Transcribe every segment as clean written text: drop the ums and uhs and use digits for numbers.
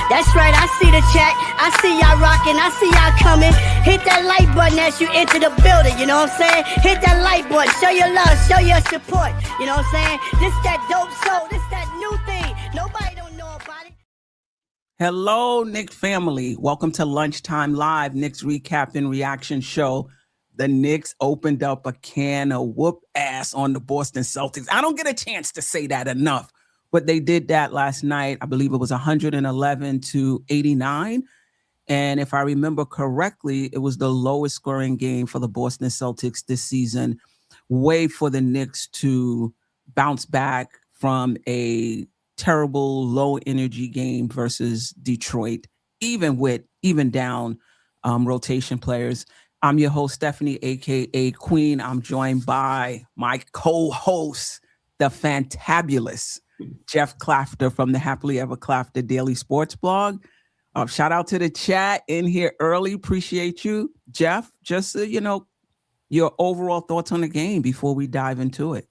That's right, I see the chat. I see y'all rocking, I see y'all coming. Hit that like button as you enter the building, you know what I'm saying? Hit that like button, show your love, show your support, you know what I'm saying? This that dope soul, this that new thing. Nobody don't know about it. Hello, Knicks family. Welcome to Lunchtime Live, Knicks Recap and Reaction Show. The Knicks opened up a can of whoop ass on the Boston Celtics. I don't get a chance to say that enough, but they did that last night. I believe it was 111-89. And if I remember correctly, it was the lowest scoring game for the Boston Celtics this season. Way for the Knicks to bounce back from a terrible low energy game versus Detroit, even down rotation players. I'm your host, Stephanie, aka Queen. I'm joined by my co-host, the fantabulous Geoff Klafter from the Happily Ever Klafter Daily Sports Blog. Shout out to the chat in here early. Appreciate you, Geoff. Just your overall thoughts on the game before we dive into it.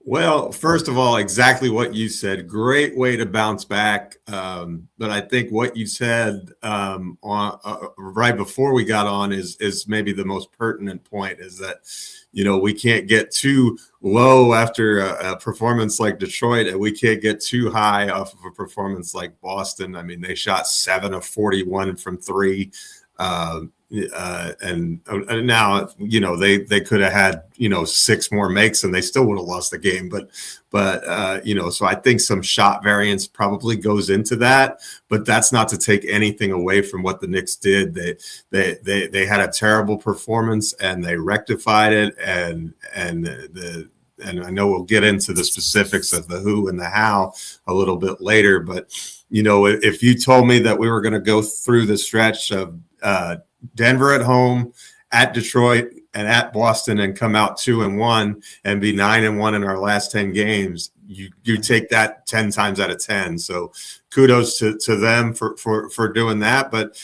Well, first of all, exactly what you said. Great way to bounce back. But I think what you said right before we got on is maybe the most pertinent point, is that, we can't get too low after a performance like Detroit, and we can't get too high off of a performance like Boston. I mean, they shot 7 of 41 from three. And now, they could have had, 6 more makes and they still would have lost the game. But so I think some shot variance probably goes into that, but that's not to take anything away from what the Knicks did. They had a terrible performance and they rectified it. And I know we'll get into the specifics of the who and the how a little bit later, but if you told me that we were going to go through the stretch of, Denver at home, at Detroit, and at Boston and come out 2-1 and be 9-1 in our last 10 games, you take that 10 times out of 10. So kudos to them for doing that. But,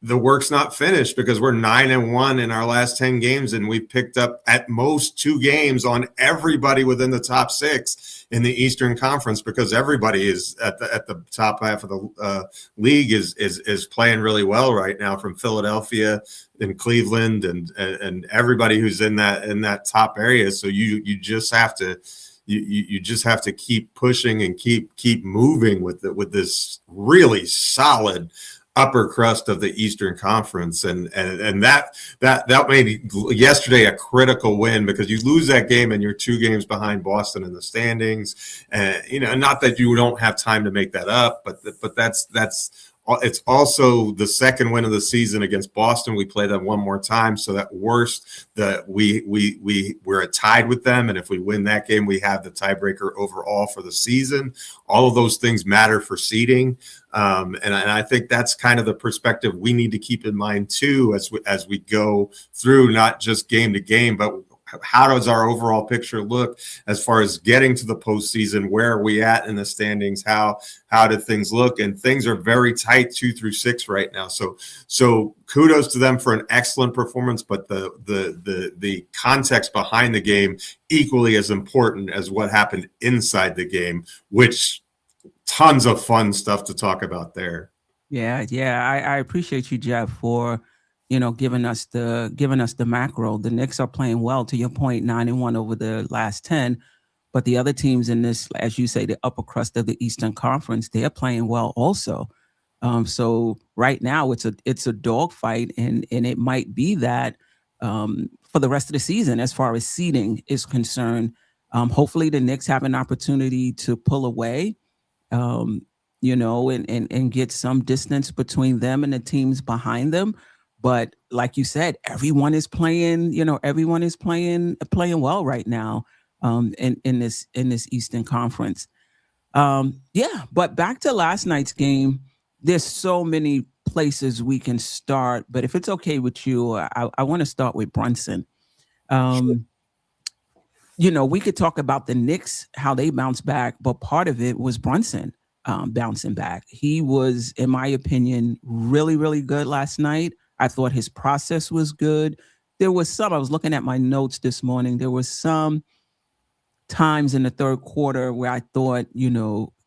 the work's not finished, because we're 9-1 in our last 10 games, and we've picked up at most 2 games on everybody within the top 6 in the Eastern Conference, because everybody is at the top half of the league is playing really well right now, from Philadelphia and Cleveland and everybody who's in that top area. So you just have to keep pushing and keep moving with this really solid upper crust of the Eastern Conference, and that made yesterday a critical win, because you lose that game and you're 2 games behind Boston in the standings, and not that you don't have time to make that up, but it's also the second win of the season against Boston. We play them one more time, so that worst that we're tied with them, and if we win that game, we have the tiebreaker overall for the season. All of those things matter for seeding, and I think that's kind of the perspective we need to keep in mind too, as we go through, not just game to game, but how does our overall picture look as far as getting to the postseason? Where are we at in the standings? How do things look? And things are very tight 2 through 6 right now. So kudos to them for an excellent performance, but the context behind the game equally as important as what happened inside the game, which tons of fun stuff to talk about there. Yeah. I appreciate you, Geoff, for giving us the macro. The Knicks are playing well, to your point, 9-1 over the last 10. But the other teams in this, as you say, the upper crust of the Eastern Conference, they're playing well also. So right now it's a dogfight, and it might be that for the rest of the season, as far as seeding is concerned. Hopefully the Knicks have an opportunity to pull away, and get some distance between them and the teams behind them. But like you said, everyone is playing playing well right now in this Eastern Conference. But back to last night's game, there's so many places we can start, but if it's okay with you, I want to start with Brunson. Sure. We could talk about the Knicks, how they bounced back, but part of it was Brunson bouncing back. He was, in my opinion, really, really good last night. I thought his process was good. There was I was looking at my notes this morning. There was some times in the third quarter where I thought,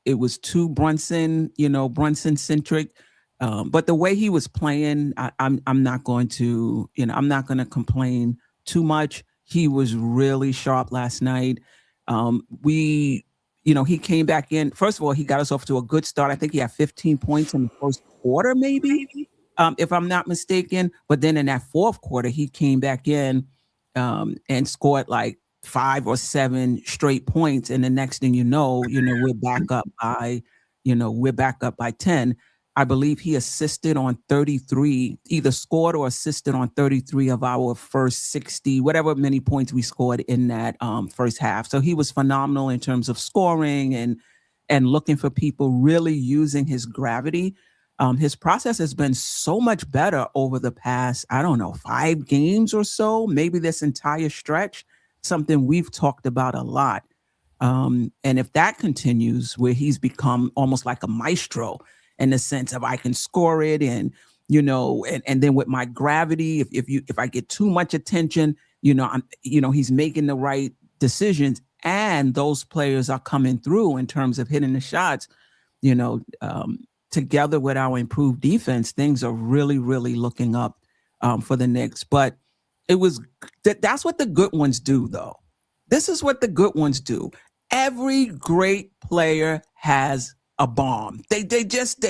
it was too Brunson, Brunson centric. But the way he was playing, I'm not going to, I'm not going to complain too much. He was really sharp last night. He came back in. First of all, he got us off to a good start. I think he had 15 points in the first quarter, maybe, if I'm not mistaken. But then in that fourth quarter, he came back in and scored like 5 or 7 straight points. And the next thing we're back up by 10. I believe he assisted on 33, either scored or assisted on 33 of our first 60, whatever many points we scored in that first half. So he was phenomenal in terms of scoring and looking for people, really using his gravity. His process has been so much better over the past, 5 games or so, maybe this entire stretch, something we've talked about a lot. And if that continues, where he's become almost like a maestro, in the sense of I can score it and then with my gravity, if I get too much attention, he's making the right decisions and those players are coming through in terms of hitting the shots, together with our improved defense, things are really, really looking up for the Knicks. But that's what the good ones do, though. This is what the good ones do. Every great player has a bomb. They just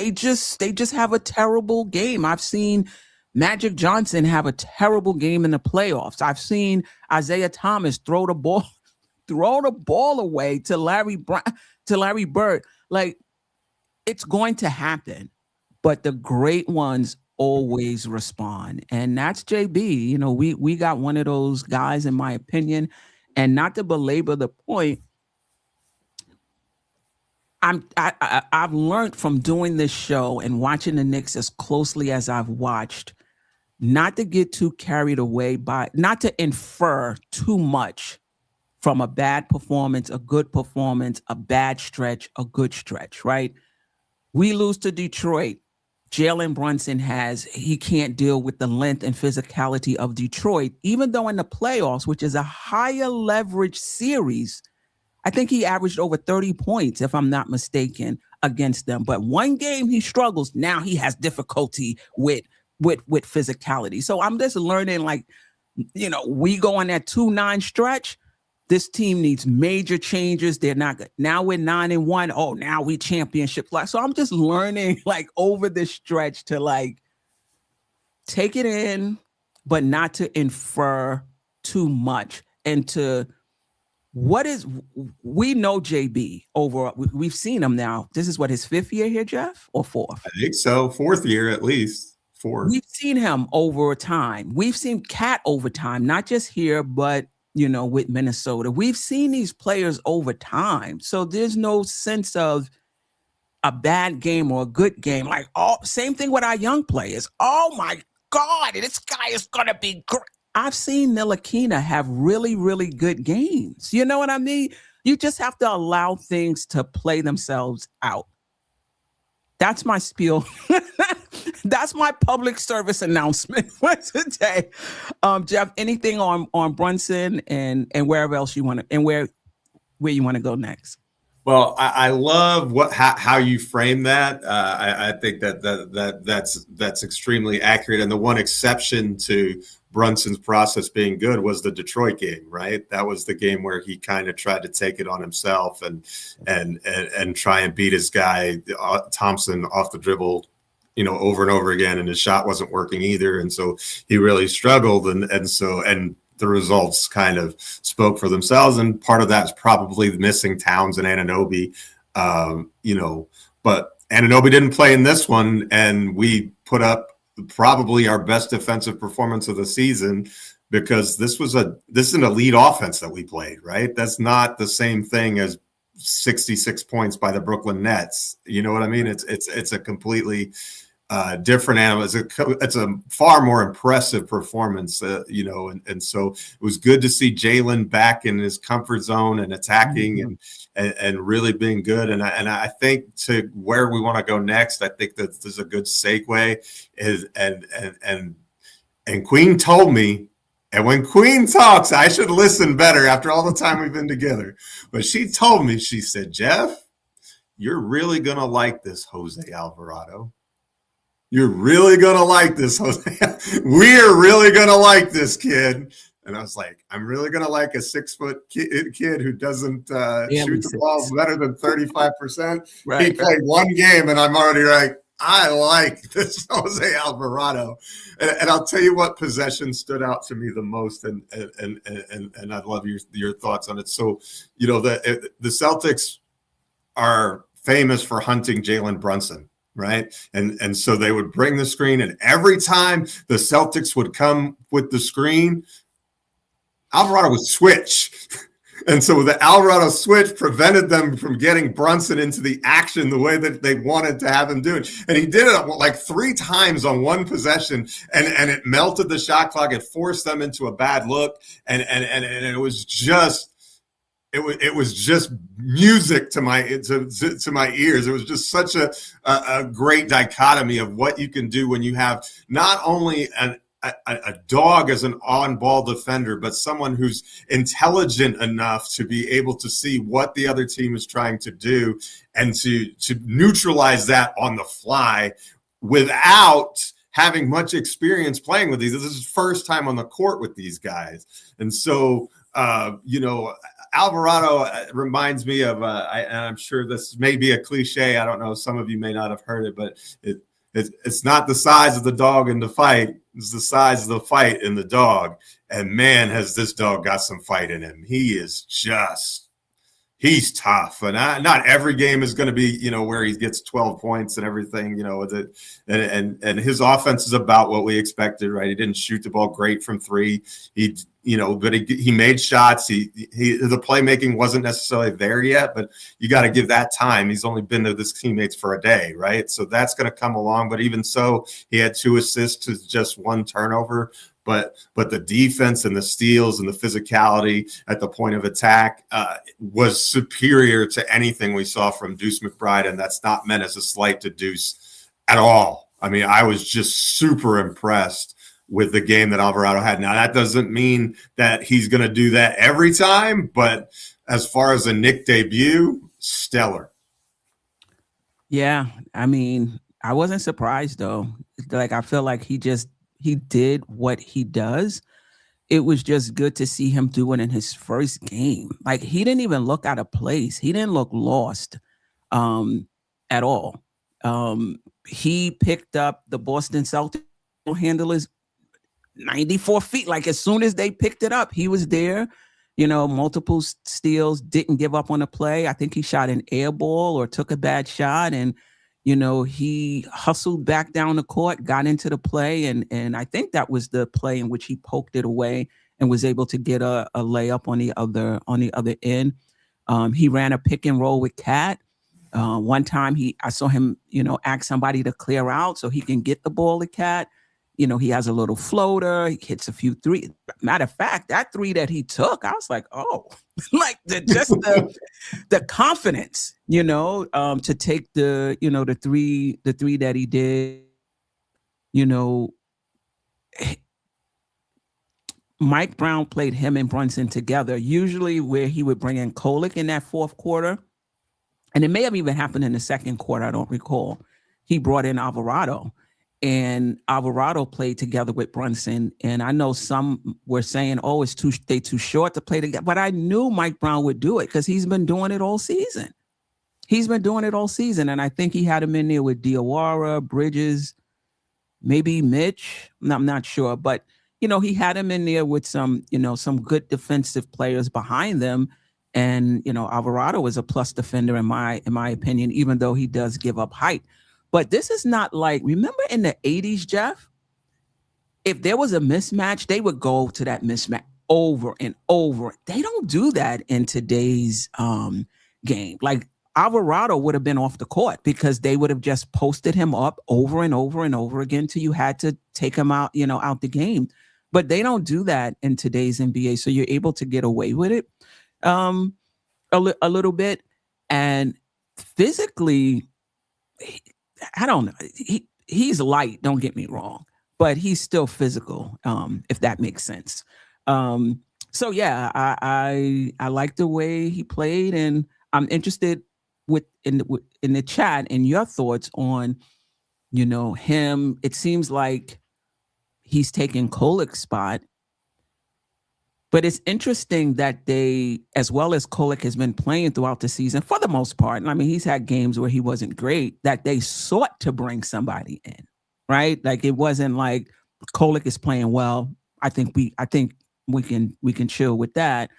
have a terrible game. I've seen Magic Johnson have a terrible game in the playoffs. I've seen Isaiah Thomas throw the ball away to Larry Bird. Like, it's going to happen, but the great ones always respond, and that's JB. We got one of those guys, in my opinion, and not to belabor the point. I've learned from doing this show and watching the Knicks as closely as I've watched, not to get too carried away not to infer too much from a bad performance, a good performance, a bad stretch, a good stretch, right? We lose to Detroit. Jalen Brunson he can't deal with the length and physicality of Detroit, even though in the playoffs, which is a higher leverage series, I think he averaged over 30 points, if I'm not mistaken, against them. But one game he struggles. Now he has difficulty with physicality. So I'm just learning, we go on that 2-9 stretch. This team needs major changes. They're not good. Now we're 9-1. Oh, now we championship. So I'm just learning, over this stretch to take it in, but not to infer too much and to. We know JB over, we've seen him now. This is his 5th year here, Geoff, or 4th? I think so. 4th year, at least. 4. We've seen him over time. We've seen Cat over time, not just here, but, with Minnesota. We've seen these players over time. So there's no sense of a bad game or a good game. Same thing with our young players. Oh my God, this guy is going to be great. I've seen Ntilikina have really, really good games. You know what I mean? You just have to allow things to play themselves out. That's my spiel. That's my public service announcement for today. Geoff, anything on Brunson and wherever else you want to, and where you want to go next? Well, I love how you frame that. I think that's extremely accurate. And the one exception to Brunson's process being good was the Detroit game, right? That was the game where he kind of tried to take it on himself and try and beat his guy Thompson off the dribble, over and over again, and his shot wasn't working either, and so he really struggled, and the results kind of spoke for themselves. And part of that's probably missing Towns and Anunoby, but Anunoby didn't play in this one, and we put up probably our best defensive performance of the season, because this is an elite offense that we played, right? That's not the same thing as 66 points by the Brooklyn Nets. You know what I mean? It's a completely different animal. It's a far more impressive performance, and so it was good to see Jalen back in his comfort zone and attacking and really being good. And I think to where we want to go next, I think that there's a good segue and Queen told me, and when Queen talks, I should listen better after all the time we've been together. But she told me, she said, Geoff, you're really going to like this, Jose Alvarado. You're really going to like this, Jose. We're really going to like this kid. And I was like, I'm really going to like a 6-foot kid who doesn't shoot the ball better than 35%. Right, he played one game, and I'm already like, I like this Jose Alvarado. And I'll tell you what possession stood out to me the most, and I'd love your thoughts on it. So, you know, the Celtics are famous for hunting Jalen Brunson, right? And so they would bring the screen, and every time the Celtics would come with the screen, Alvarado would switch. And so the Alvarado switch prevented them from getting Brunson into the action the way that they wanted to have him do it. And he did it like 3 times on one possession, and it melted the shot clock. It forced them into a bad look. And it was just, it was just music to my ears. It was just such a great dichotomy of what you can do when you have not only a dog as an on-ball defender, but someone who's intelligent enough to be able to see what the other team is trying to do and to neutralize that on the fly without having much experience playing with these. This is his first time on the court with these guys. And so, you know, Alvarado reminds me of, and I'm sure this may be a cliche. I don't know. Some of you may not have heard it, but it's not the size of the dog in the fight. It's the size of the fight in the dog. And man, has this dog got some fight in him. He's tough. And not every game is going to be, you know, where he gets 12 points and everything, you know, with it. And his offense is about what we expected, right? He didn't shoot the ball great from 3. But he made shots. The playmaking wasn't necessarily there yet, but you got to give that time. He's only been with his teammates for a day, right? So that's going to come along. But even so, he had 2 assists to just 1 turnover. But the defense and the steals and the physicality at the point of attack was superior to anything we saw from Deuce McBride, and that's not meant as a slight to Deuce at all. I mean, I was just super impressed with the game that Alvarado had. Now, that doesn't mean that he's going to do that every time, but as far as a Knick debut, stellar. Yeah, I mean, I wasn't surprised, though. Like, I feel like he did what he does. It was just good to see him do it in his first game. Like, he didn't even look out of place. He didn't look lost at all. He picked up the Boston Celtics handlers 94 feet. Like, as soon as they picked it up, he was there. You know, multiple steals, didn't give up on the play. I think he shot an air ball or took a bad shot, and you know, he hustled back down the court, got into the play, and I think that was the play in which he poked it away and was able to get a layup on the other end. He ran a pick and roll with Cat. One time I saw him, you know, ask somebody to clear out so he can get the ball to Cat. You know, he has a little floater. He hits a few threes. Matter of fact, that 3 that he took, I was like, oh, like the confidence, you know, to take the 3 that he did. You know, Mike Brown played him and Brunson together, usually where he would bring in Kolick in that 4th quarter. And it may have even happened in the 2nd quarter. I don't recall. He brought in Alvarado. And Alvarado played together with Brunson. And I know some were saying, oh, they too short to play together. But I knew Mike Brown would do it because he's been doing it all season. And I think he had him in there with Diawara, Bridges, maybe Mitch. I'm not sure. But, you know, he had him in there with some good defensive players behind them. And, you know, Alvarado is a plus defender in my opinion, even though he does give up height. But this is not like, remember in the 80s, Geoff, if there was a mismatch, they would go to that mismatch over and over. They don't do that in today's game. Like, Alvarado would have been off the court because they would have just posted him up over and over and over again till you had to take him out, you know, out the game. But they don't do that in today's NBA. So you're able to get away with it a little bit. And physically, I don't know. He's light, don't get me wrong, but he's still physical, if that makes sense. So yeah, I like the way he played, and I'm interested in the chat and your thoughts on, him. It seems like he's taking Kolek's spot. But it's interesting that they, as well as Kolek has been playing throughout the season for the most part, and I mean, he's had games where he wasn't great, that they sought to bring somebody in, right? Like, it wasn't like Kolek is playing well. I think we can chill with that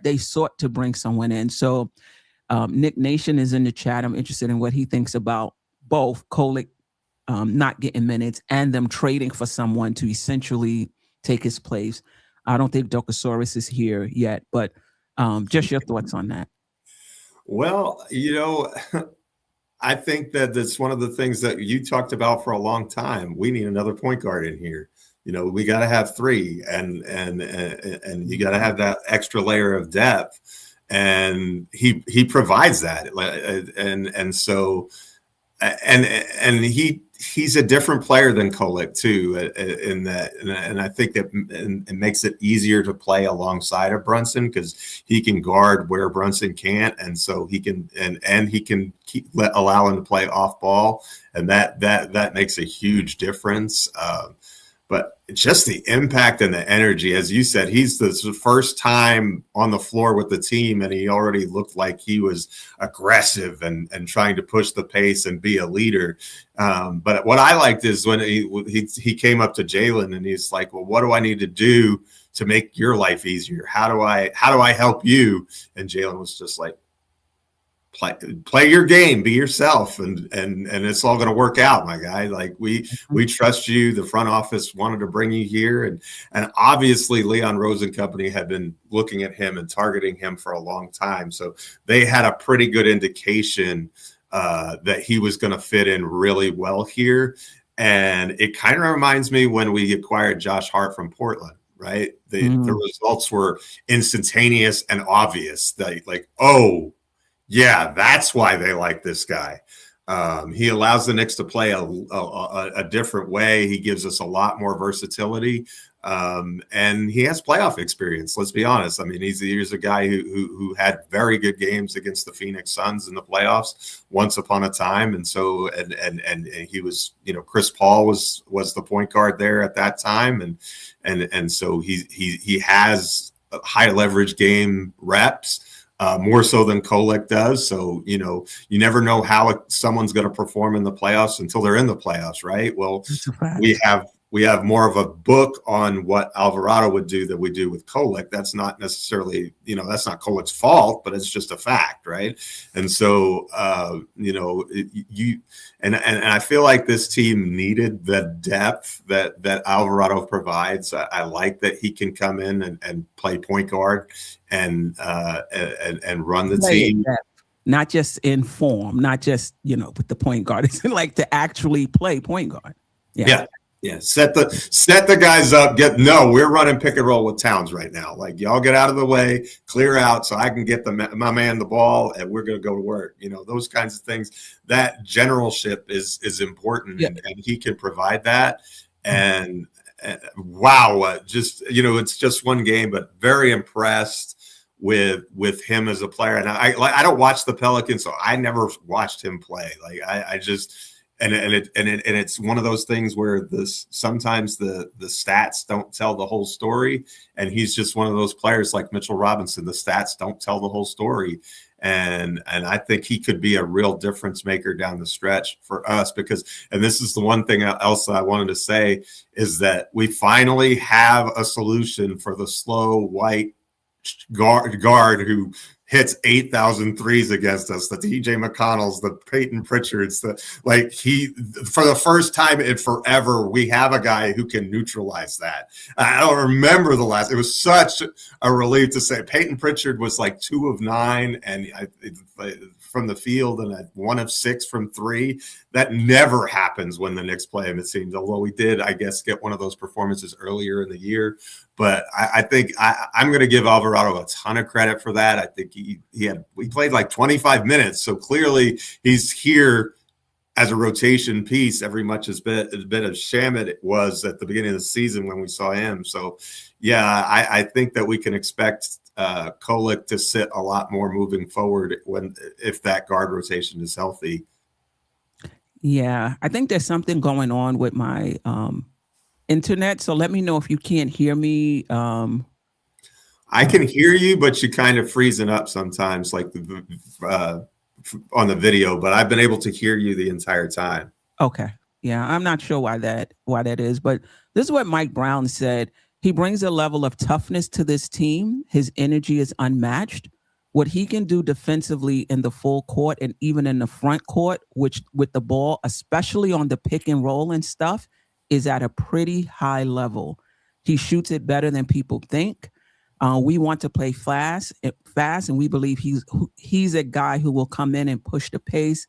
they sought to bring someone in. So Knick Nation is in the chat. I'm interested in what he thinks about both Kolek not getting minutes and them trading for someone to essentially take his place. I don't think Docosaurus is here yet, but just your thoughts on that. Well, I think that that's one of the things that you talked about for a long time. We need another point guard in here. We got to have three, and you got to have that extra layer of depth, and he provides that, and so he's a different player than Kolek too, in that, and I think that it makes it easier to play alongside of Brunson because he can guard where Brunson can't, and so he can he can allow him to play off ball, and that makes a huge difference. But just the impact and the energy, as you said, he's the first time on the floor with the team, and he already looked like he was aggressive and trying to push the pace and be a leader. But what I liked is when he came up to Jalen and he's like, "Well, what do I need to do to make your life easier? How do I help you?" And Jalen was just like, play your game, be yourself, and it's all going to work out, my guy. Like, we trust you. The front office wanted to bring you here, and obviously Leon Rose and company had been looking at him and targeting him for a long time, so they had a pretty good indication that he was going to fit in really well here. And it kind of reminds me when we acquired Josh Hart from Portland, right? The results were instantaneous and obvious. Like, oh, yeah, that's why they like this guy. He allows the Knicks to play a different way. He gives us a lot more versatility, and he has playoff experience. Let's be honest. I mean, he's a guy who had very good games against the Phoenix Suns in the playoffs once upon a time, and so and he was, Chris Paul was the point guard there at that time, and so he has high leverage game reps. More so than Kolek does. So, you never know how someone's going to perform in the playoffs until they're in the playoffs, right? Well, we have more of a book on what Alvarado would do than we do with Kolek. That's not necessarily, that's not Kolek's fault, but it's just a fact, right? And so, and I feel like this team needed the depth that Alvarado provides. I like that he can come in and play point guard and run the team. Not just in form, not just, with the point guard. It's like to actually play point guard. Yeah. Set the guys up. We're running pick and roll with Towns right now. Like, y'all get out of the way, clear out so I can get my man the ball, and we're going to go to work. Those kinds of things. That generalship is important, and he can provide that. And wow, just it's just one game, but very impressed with him as a player. And I don't watch the Pelicans, so I never watched him play. Like, I just. And it's one of those things where sometimes the stats don't tell the whole story, and he's just one of those players like Mitchell Robinson. The stats don't tell the whole story, and I think he could be a real difference maker down the stretch for us and this is the one thing else that I wanted to say is that we finally have a solution for the slow white guard who hits 8,000 threes against us, the TJ McConnells, the Peyton Pritchards, for the first time in forever, we have a guy who can neutralize that. I don't remember it was such a relief to say Peyton Pritchard was like 2 of 9 and from the field and 1 of 6 from 3. That never happens when the Knicks play him, it seems, although we did, I guess, get one of those performances earlier in the year. But I think I'm going to give Alvarado a ton of credit for that. I think he played like 25 minutes. So clearly he's here as a rotation piece every much as bit of Shamet was at the beginning of the season when we saw him. So, yeah, I think that we can expect Kolek to sit a lot more moving forward if that guard rotation is healthy. Yeah, I think there's something going on with my internet. So let me know if you can't hear me. I can hear you, but you kind of freezing up sometimes, like on the video. But I've been able to hear you the entire time. Okay. Yeah, I'm not sure why that is, but this is what Mike Brown said. He brings a level of toughness to this team. His energy is unmatched. What he can do defensively in the full court and even in the front court, which with the ball, especially on the pick and roll and stuff, is at a pretty high level. He shoots it better than people think. We want to play fast, and we believe he's a guy who will come in and push the pace,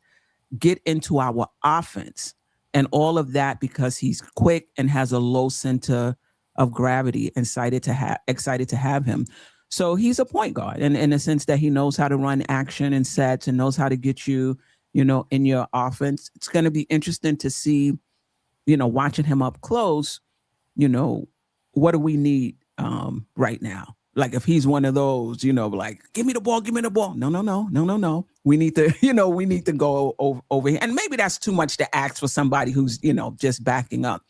get into our offense, and all of that because he's quick and has a low center of gravity. Excited to have him. So he's a point guard, and in the sense that he knows how to run action and sets and knows how to get you, in your offense. It's going to be interesting to see, watching him up close. What do we need right now? Like if he's one of those, like, give me the ball. No. We need to, we need to go over here. And maybe that's too much to ask for somebody who's, just backing up.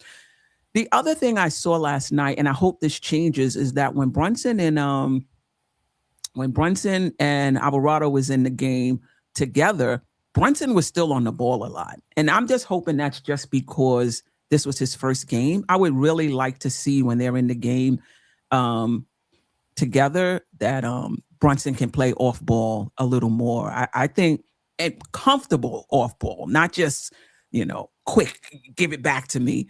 The other thing I saw last night, and I hope this changes, is that when Brunson and Alvarado was in the game together, Brunson was still on the ball a lot. And I'm just hoping that's just because this was his first game. I would really like to see when they're in the game together that Brunson can play off ball a little more. I think and comfortable off ball, not just, quick, give it back to me.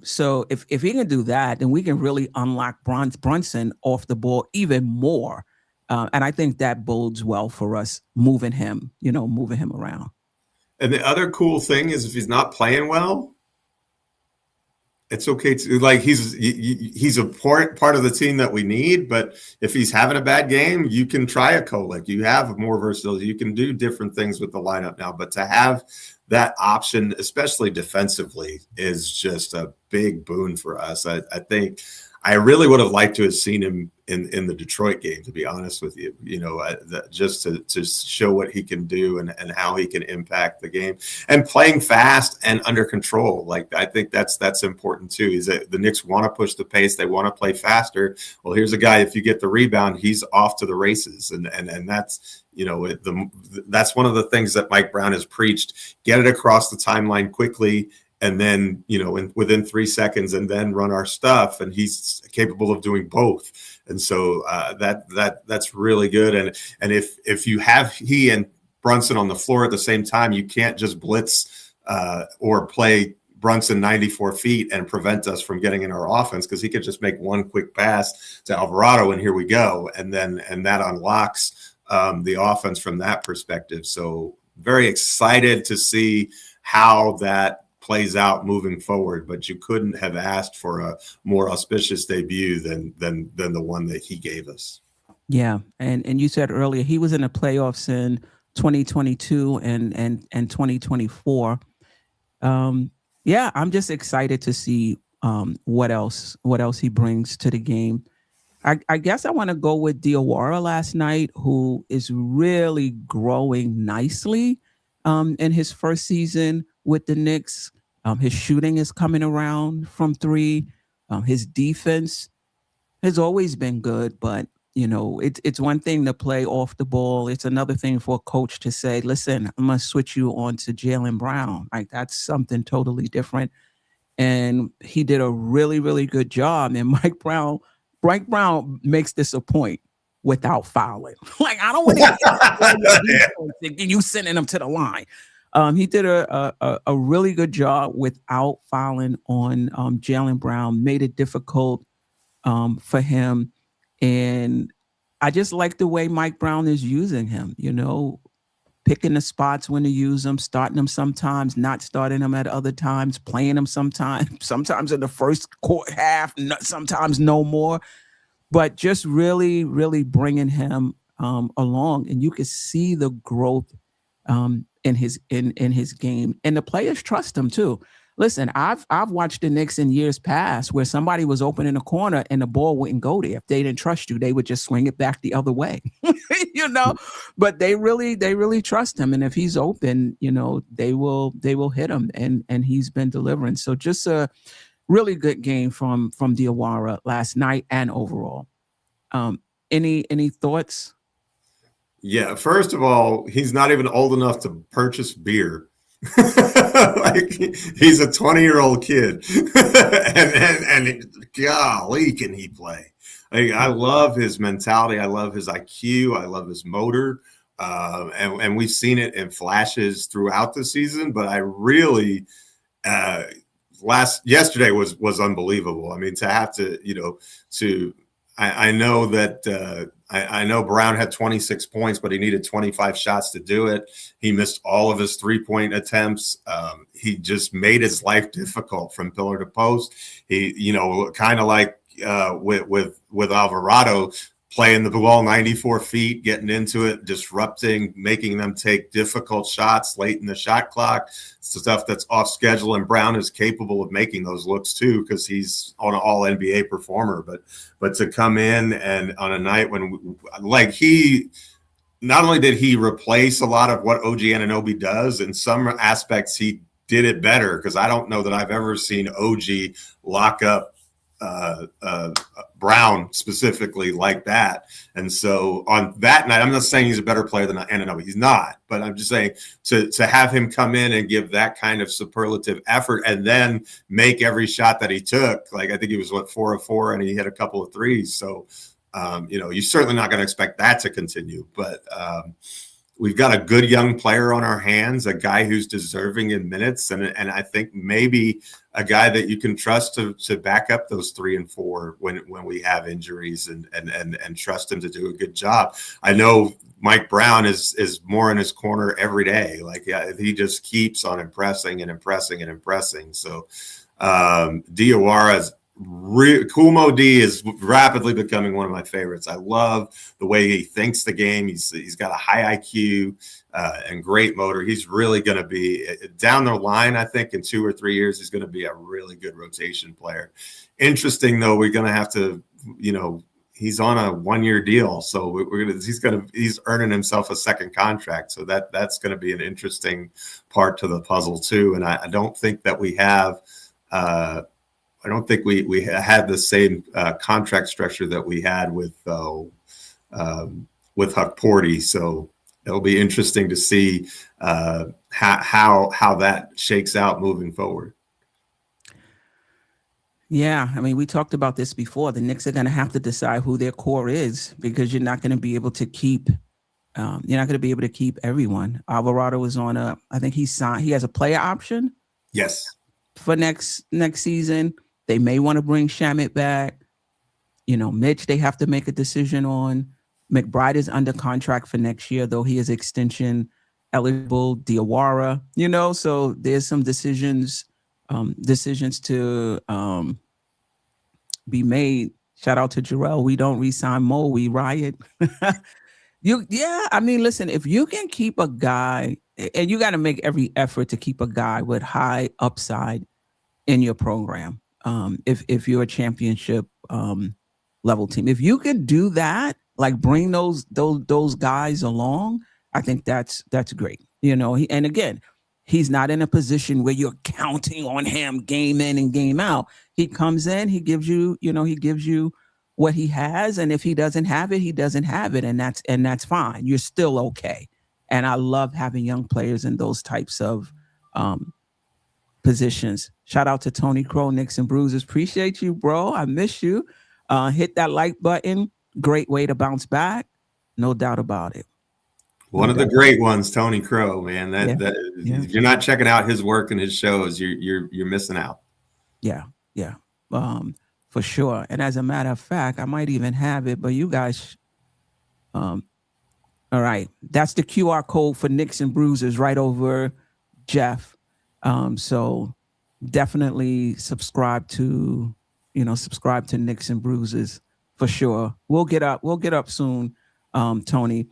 So if he can do that, then we can really unlock Brunson off the ball even more. And I think that bodes well for us moving him around. And the other cool thing is if he's not playing well, it's okay to, like, he's a part of the team that we need, but if he's having a bad game, you can try a Kolek. You have more versatility. You can do different things with the lineup now, but to have that option, especially defensively, is just a big boon for us. I think I really would have liked to have seen him in the Detroit game, to be honest with you, just to show what he can do and how he can impact the game, and playing fast and under control. Like, I think that's important too, is that the Knicks want to push the pace. They want to play faster. Well, here's a guy, if you get the rebound, he's off to the races. And that's, that's one of the things that Mike Brown has preached: get it across the timeline quickly, and then, within 3 seconds, and then run our stuff. And he's capable of doing both. And so that's really good. And if you have he and Brunson on the floor at the same time, you can't just blitz or play Brunson 94 feet and prevent us from getting in our offense, because he could just make one quick pass to Alvarado and here we go. And that unlocks the offense from that perspective. So very excited to see how that plays out moving forward, but you couldn't have asked for a more auspicious debut than the one that he gave us. Yeah, and you said earlier he was in the playoffs in 2022 and 2024. Yeah, I'm just excited to see what else he brings to the game. I guess I want to go with Diawara last night, who is really growing nicely in his first season with the Knicks. His shooting is coming around from three. His defense has always been good, but it's one thing to play off the ball. It's another thing for a coach to say, listen, I'm going to switch you on to Jaylen Brown. Like, that's something totally different. And he did a really, really good job. And Mike Brown makes this a point without fouling. Like, I don't want to you sending him to the line. He did a really good job without fouling on Jaylen Brown, made it difficult for him. And I just like the way Mike Brown is using him, picking the spots when to use them, starting them sometimes, not starting them at other times, playing them sometimes in the first half, sometimes no more, but just really, really bringing him along. And you can see the growth in his game, and the players trust him too. Listen, I've watched the Knicks in years past where somebody was open in the corner and the ball wouldn't go there. If they didn't trust you, they would just swing it back the other way, but they really trust him. And if he's open, they will hit him, and he's been delivering. So just a really good game from Diawara last night and overall. Any thoughts? Yeah, first of all, he's not even old enough to purchase beer. Like, he's a 20-year-old kid, and golly, can he play? I love his mentality. I love his IQ. I love his motor, and we've seen it in flashes throughout the season. But I really, yesterday was unbelievable. I mean, to have to, I know that I know Brown had 26 points, but he needed 25 shots to do it. He missed all of his 3-point attempts. He just made his life difficult from pillar to post. He, kind of like with Alvarado, playing the ball 94 feet, getting into it, disrupting, making them take difficult shots late in the shot clock, stuff that's off schedule. And Brown is capable of making those looks too, because he's on an all NBA performer. But to come in and on a night when he not only did he replace a lot of what OG Anunoby does, in some aspects he did it better, because I don't know that I've ever seen OG lock up Brown specifically like that. And so on that night, I'm not saying he's a better player than Anunoby. He's not, but I'm just saying to have him come in and give that kind of superlative effort and then make every shot that he took. Like, I think he was 4 of 4 and he hit a couple of threes. So, you're certainly not going to expect that to continue, but we've got a good young player on our hands, a guy who's deserving in minutes. And I think maybe a guy that you can trust to back up those 3 and 4 when we have injuries, and trust him to do a good job. I know Mike Brown is more in his corner every day. Like, he just keeps on impressing and impressing and impressing. So Diawara's Kumo D is rapidly becoming one of my favorites. I love the way he thinks the game. He's got a high IQ and great motor. He's really going to be down the line. I think in 2 or 3 years, he's going to be a really good rotation player. Interesting though, we're going to have to, he's on a 1-year deal, so he's earning himself a second contract. So that's going to be an interesting part to the puzzle too. And I don't think that we have. I don't think we had the same contract structure that we had with Huck Porty. So it'll be interesting to see how that shakes out moving forward. Yeah, I mean, we talked about this before. The Knicks are going to have to decide who their core is, because you're not going to be able to keep. You're not going to be able to keep everyone. Alvarado is on I think he has a player option. Yes. For next season. They may want to bring Shamet back. Mitch, they have to make a decision on. McBride is under contract for next year, though he is extension eligible. Diawara, so there's some decisions to be made. Shout out to Jerrell. We don't re-sign Mo, we riot. I mean, listen, if you can keep a guy, and you got to make every effort to keep a guy with high upside in your program. If you're a championship level team, if you can do that, like bring those guys along, I think that's great. And again, he's not in a position where you're counting on him game in and game out. He comes in, he gives you what he has, and if he doesn't have it, he doesn't have it, and that's fine. You're still okay. And I love having young players in those types of positions. Shout out to Tony Crow, Knicks and Bruises. Appreciate you, bro. I miss you. Hit that like button. Great way to bounce back. No doubt about it. One of the great ones, Tony Crow, man. If you're not checking out his work and his shows, you're missing out. Yeah. For sure. And as a matter of fact, I might even have it, but you guys, all right. That's the QR code for Knicks and Bruises right over Geoff. So definitely subscribe to Knicks and Bruises for sure. We'll get up soon, Tony.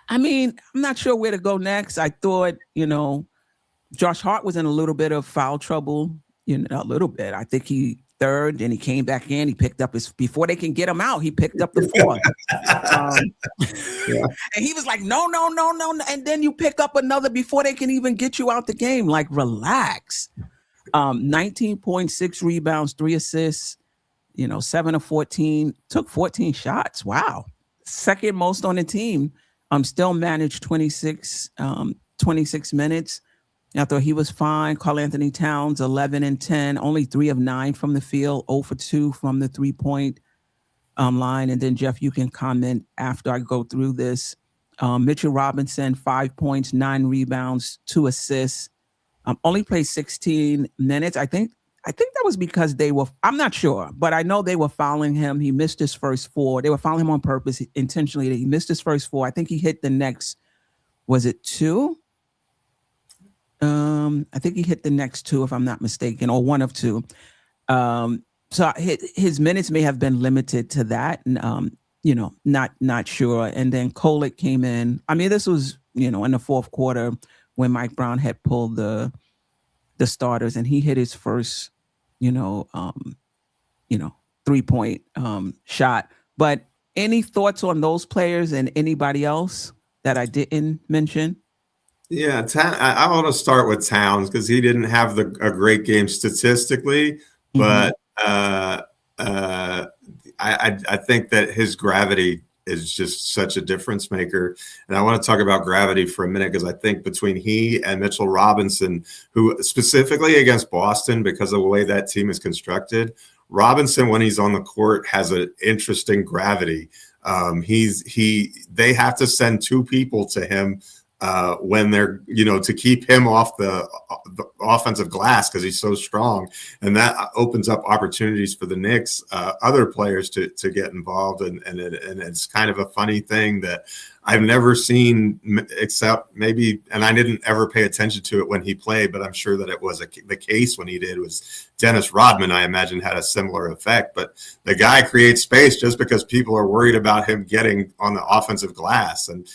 I mean, I'm not sure where to go next. I thought, Josh Hart was in a little bit of foul trouble, a little bit. I think he third, and he came back in. He picked up before they can get him out, he picked up the fourth. And he was like, no. And then you pick up another before they can even get you out the game. Like, relax. 19.6 rebounds, 3 assists, 7 of 14, took 14 shots. Wow. Second most on the team. Still managed 26 minutes. I thought he was fine. Karl Anthony Towns, 11 and 10, only 3 of 9 from the field, 0 for 2 from the 3-point line. And then, Geoff, you can comment after I go through this. Mitchell Robinson, 5 points, 9 rebounds, 2 assists. Only played 16 minutes. I think that was because I'm not sure, but I know they were fouling him. He missed his first 4. They were fouling him on purpose, intentionally. He missed his first 4. I think he hit the next, was it 2? I think he hit the next 2, if I'm not mistaken, or 1 of 2. So his minutes may have been limited to that, and not sure. And then Kolek came in. I mean, this was in the fourth quarter when Mike Brown had pulled the starters, and he hit his first 3-point shot. But any thoughts on those players and anybody else that I didn't mention? Yeah, I want to start with Towns because he didn't have a great game statistically, but I think that his gravity is just such a difference maker. And I want to talk about gravity for a minute because I think between he and Mitchell Robinson, who specifically against Boston, because of the way that team is constructed, Robinson, when he's on the court, has an interesting gravity. They have to send 2 people to him when they're, to keep him off the offensive glass because he's so strong. And that opens up opportunities for the Knicks, other players to get involved. And it's kind of a funny thing that I've never seen except maybe, and I didn't ever pay attention to it when he played, but I'm sure that it was the case when he did. Was Dennis Rodman, I imagine, had a similar effect. But the guy creates space just because people are worried about him getting on the offensive glass. And,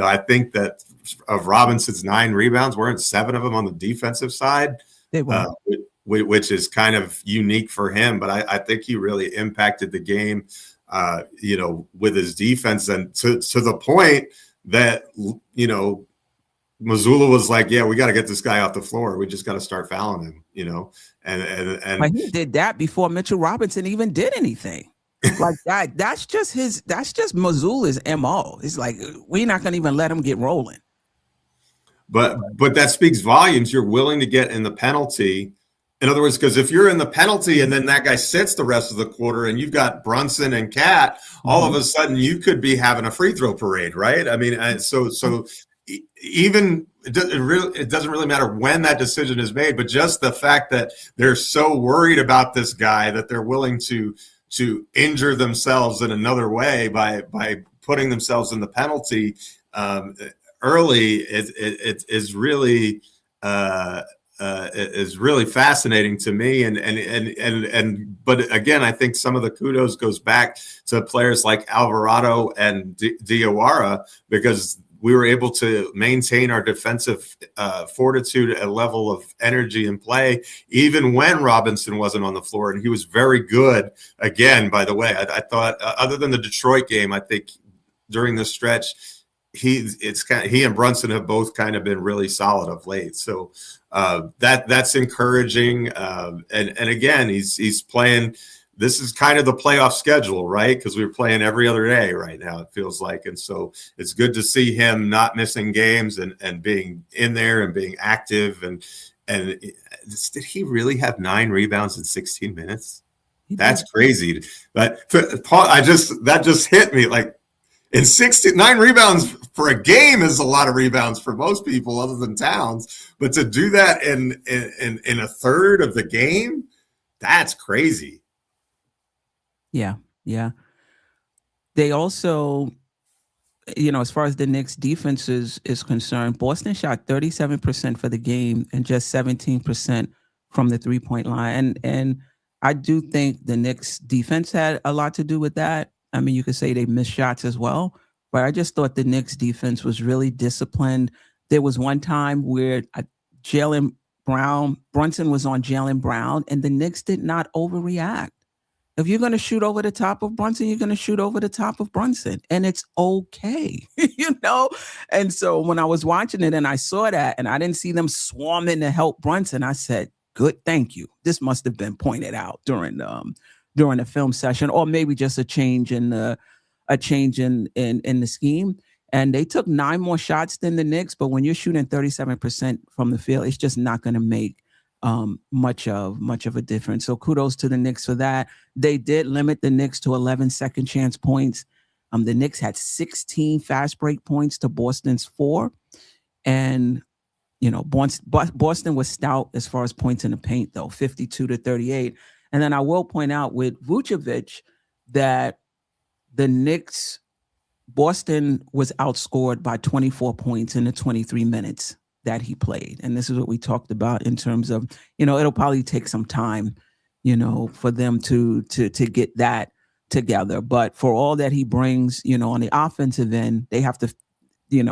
I think that of Robinson's 9 rebounds, weren't 7 of them on the defensive side, which is kind of unique for him. But I think he really impacted the game, with his defense, and to the point that, Mazzulla was like, yeah, we got to get this guy off the floor. We just got to start fouling him, and but he did that before Mitchell Robinson even did anything. Like that. That's just Mazzulla's MO. It's like, we're not going to even let him get rolling. But that speaks volumes. You're willing to get in the penalty. In other words, because if you're in the penalty and then that guy sits the rest of the quarter and you've got Brunson and Cat, all of a sudden you could be having a free throw parade, right? I mean, so even it doesn't really matter when that decision is made, but just the fact that they're so worried about this guy that they're willing to injure themselves in another way by putting themselves in the penalty early is really is really fascinating to me. But again, I think some of the kudos goes back to players like Alvarado and Diawara, because we were able to maintain our defensive fortitude, a level of energy and play, even when Robinson wasn't on the floor. And he was very good. Again, by the way, I thought, other than the Detroit game, I think during this stretch, he and Brunson have both kind of been really solid of late. So that's encouraging. And again, he's playing. This is kind of the playoff schedule, right? Because we're playing every other day right now, it feels like. And so it's good to see him not missing games and being in there and being active. And did he really have 9 rebounds in 16 minutes? That's crazy. But Paul, that just hit me like, in 9 rebounds for a game is a lot of rebounds for most people other than Towns. But to do that in a third of the game, that's crazy. Yeah. They also, as far as the Knicks defense is concerned, Boston shot 37% for the game and just 17% from the 3-point line. And I do think the Knicks defense had a lot to do with that. I mean, you could say they missed shots as well, but I just thought the Knicks defense was really disciplined. There was one time where Brunson was on Jaylen Brown, and the Knicks did not overreact. If you're going to shoot over the top of Brunson, you're going to shoot over the top of Brunson, and it's okay, And so when I was watching it and I saw that, and I didn't see them swarming to help Brunson, I said, "Good, thank you." This must have been pointed out during the film session, or maybe just a change in the scheme. And they took 9 more shots than the Knicks, but when you're shooting 37% from the field, it's just not going to make much of a difference. So kudos to the Knicks for that. They did limit the Knicks to 11 second chance points. The Knicks had 16 fast break points to Boston's 4. And, Boston was stout as far as points in the paint, though, 52-38. And then I will point out with Vucevic that Boston was outscored by 24 points in the 23 minutes that he played. And this is what we talked about in terms of, it'll probably take some time, for them to get that together. But for all that he brings, on the offensive end, they have to,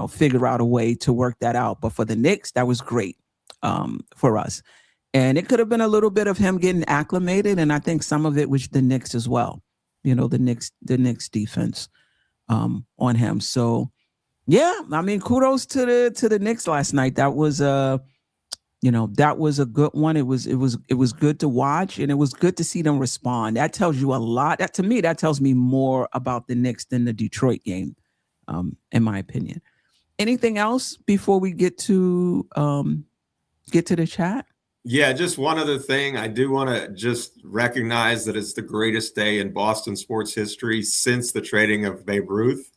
figure out a way to work that out. But for the Knicks, that was great for us. And it could have been a little bit of him getting acclimated. And I think some of it was the Knicks as well, the Knicks defense on him. So, yeah, I mean, kudos to the Knicks last night. That was that was a good one. It was good to watch, and it was good to see them respond. That tells you a lot. That tells me more about the Knicks than the Detroit game, in my opinion. Anything else before we get to the chat? Yeah, just one other thing. I do want to just recognize that it's the greatest day in Boston sports history since the trading of Babe Ruth.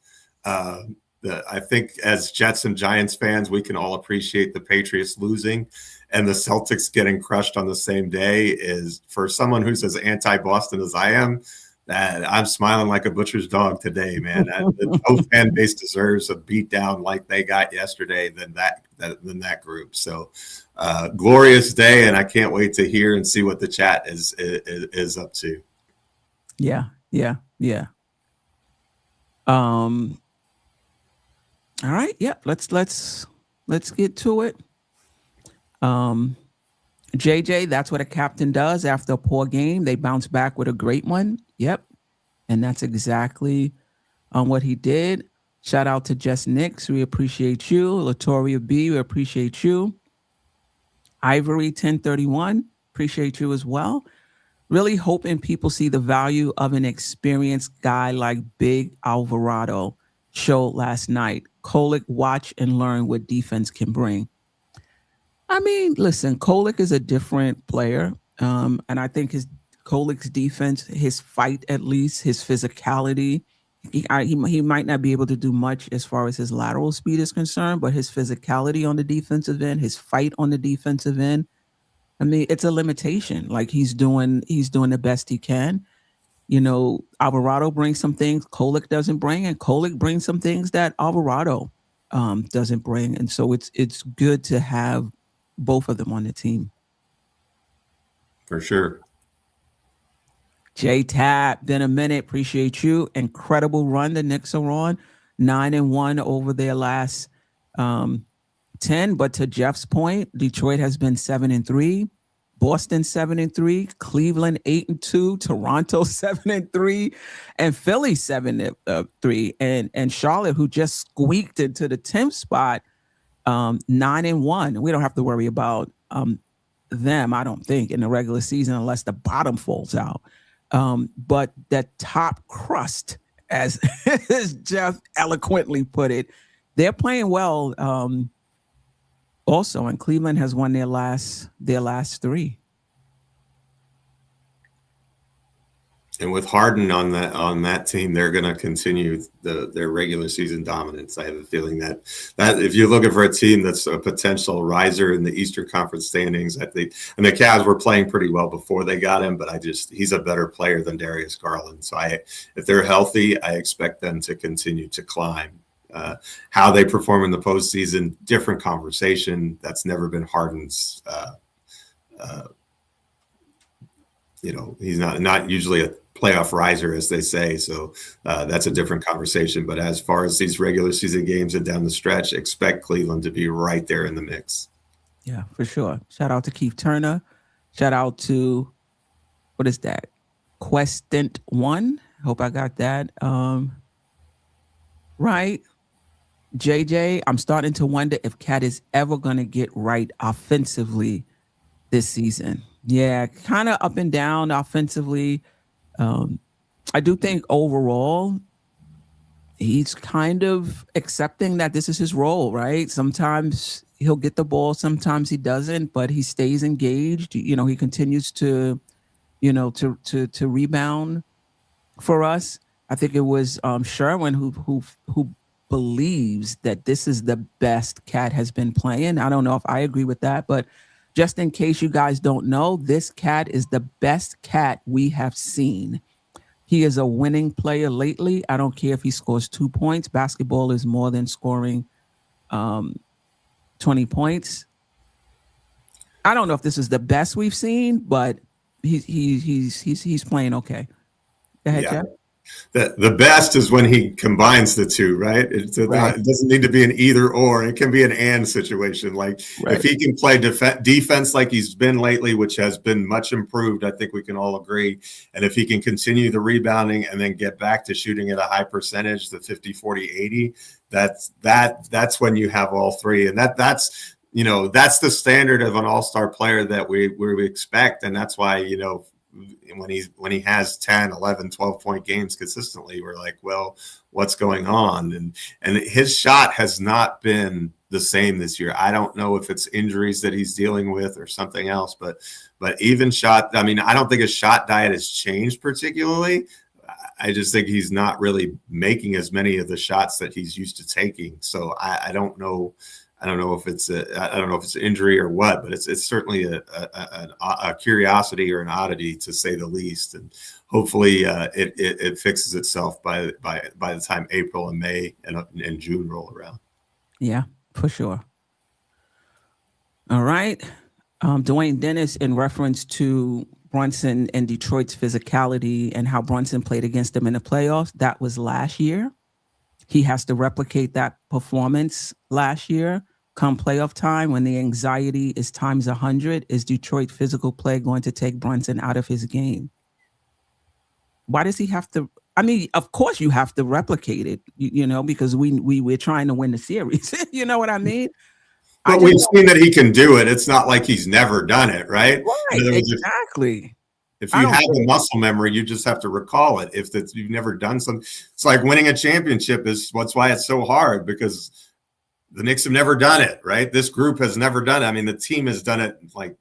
I think as Jets and Giants fans, we can all appreciate the Patriots losing and the Celtics getting crushed on the same day. Is for someone who's as anti-Boston as I am, that I'm smiling like a butcher's dog today, man. No fan base deserves a beat down like they got yesterday than that group. So glorious day, and I can't wait to hear and see what the chat is up to. Yeah. All right. Yep. Let's get to it. JJ, that's what a captain does after a poor game. They bounce back with a great one. Yep. And that's exactly what he did. Shout out to Jess Knicks. We appreciate you. Latoria B, we appreciate you. Ivory 1031, appreciate you as well. Really hoping people see the value of an experienced guy like Big Alvarado showed last night. Kolek, watch and learn what defense can bring. I mean, listen, Kolek is a different player. And I think Kolek's defense, his fight, at least his physicality, he might not be able to do much as far as his lateral speed is concerned, but his physicality on the defensive end, his fight on the defensive end, I mean, it's a limitation. Like he's doing the best he can. Alvarado brings some things Kolek doesn't bring, and Kolek brings some things that Alvarado doesn't bring. And so it's good to have both of them on the team. For sure. J-Tab, been a minute. Appreciate you. Incredible run the Knicks are on. 9-1 over their last 10. But to Jeff's point, Detroit has been 7-3. Boston 7-3, Cleveland 8-2, Toronto 7-3, and Philly 7-3, and Charlotte, who just squeaked into the 10th spot, 9-1. We don't have to worry about them, I don't think, in the regular season unless the bottom falls out. But that top crust, as Geoff eloquently put it, they're playing well. Also, and Cleveland has won their last 3. And with Harden on that team, they're going to continue their regular season dominance. I have a feeling that if you're looking for a team that's a potential riser in the Eastern Conference standings, I think, and the Cavs were playing pretty well before they got him, but he's a better player than Darius Garland. So if they're healthy, I expect them to continue to climb. How they perform in the postseason, different conversation. That's never been Harden's. He's not usually a playoff riser, as they say. So that's a different conversation. But as far as these regular season games and down the stretch, expect Cleveland to be right there in the mix. Yeah, for sure. Shout out to Keith Turner. Shout out to, what is that? Questant One. Hope I got that right. JJ, I'm starting to wonder if Cat is ever going to get right offensively this season. Yeah, kind of up and down offensively. I do think overall he's kind of accepting that this is his role, right? Sometimes he'll get the ball, sometimes he doesn't, but he stays engaged. You know, he continues to, you know, to rebound for us. I think it was Sherwin who believes that this is the best Cat has been playing. I don't know if I agree with that, but just in case you guys don't know, this Cat is the best Cat we have seen. He is a winning player lately. I don't care if he scores 2 points. Basketball is more than scoring 20 points. I don't know if this is the best we've seen, but he's playing okay. Go ahead, Jeff. The best is when he combines the two, right? It doesn't need to be an either or. It can be an and situation. Like if he can play defense like he's been lately, which has been much improved, I think we can all agree. And if he can continue the rebounding and then get back to shooting at a high percentage, the 50, 40, 80, that's when you have all three. And that's that's the standard of an all-star player that we expect. And that's why, when he has 10, 11, 12-point games consistently, we're like, well, what's going on? And his shot has not been the same this year. I don't know if it's injuries that he's dealing with or something else, but even shot, I mean, I don't think his shot diet has changed particularly. I just think he's not really making as many of the shots that he's used to taking. So I don't know. I don't know if it's an injury or what, but it's certainly a curiosity or an oddity to say the least. And hopefully it fixes itself by the time April and May and June roll around. Yeah, for sure. All right. Dwayne Dennis, in reference to Brunson and Detroit's physicality and how Brunson played against them in the playoffs, that was last year. He has to replicate that performance last year come playoff time when the anxiety is times 100. Is Detroit physical play going to take Brunson out of his game? Why does he have to? I mean, of course you have to replicate it, because we're trying to win the series. You know what I mean? But we've seen that he can do it. It's not like he's never done it, right? Right, exactly. If you have the muscle memory, you just have to recall it. If you've never done something, it's like winning a championship that's why it's so hard, because the Knicks have never done it, right? This group has never done it. I mean, the team has done it like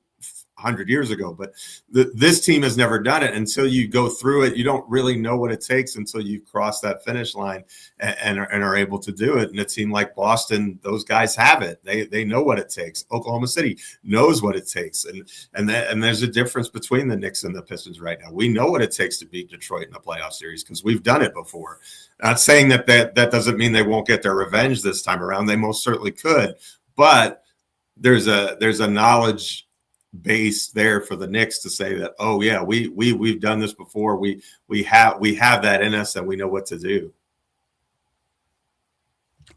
100 years ago, but this team has never done it. Until you go through it, you don't really know what it takes until you cross that finish line and are able to do it. And a team like Boston, those guys have it. They know what it takes. Oklahoma City knows what it takes. And there's a difference between the Knicks and the Pistons right now. We know what it takes to beat Detroit in the playoff series because we've done it before. Not saying that doesn't mean they won't get their revenge this time around. They most certainly could. But there's a knowledge base there for the Knicks to say that, oh yeah, we've done this before. We have that in us and we know what to do.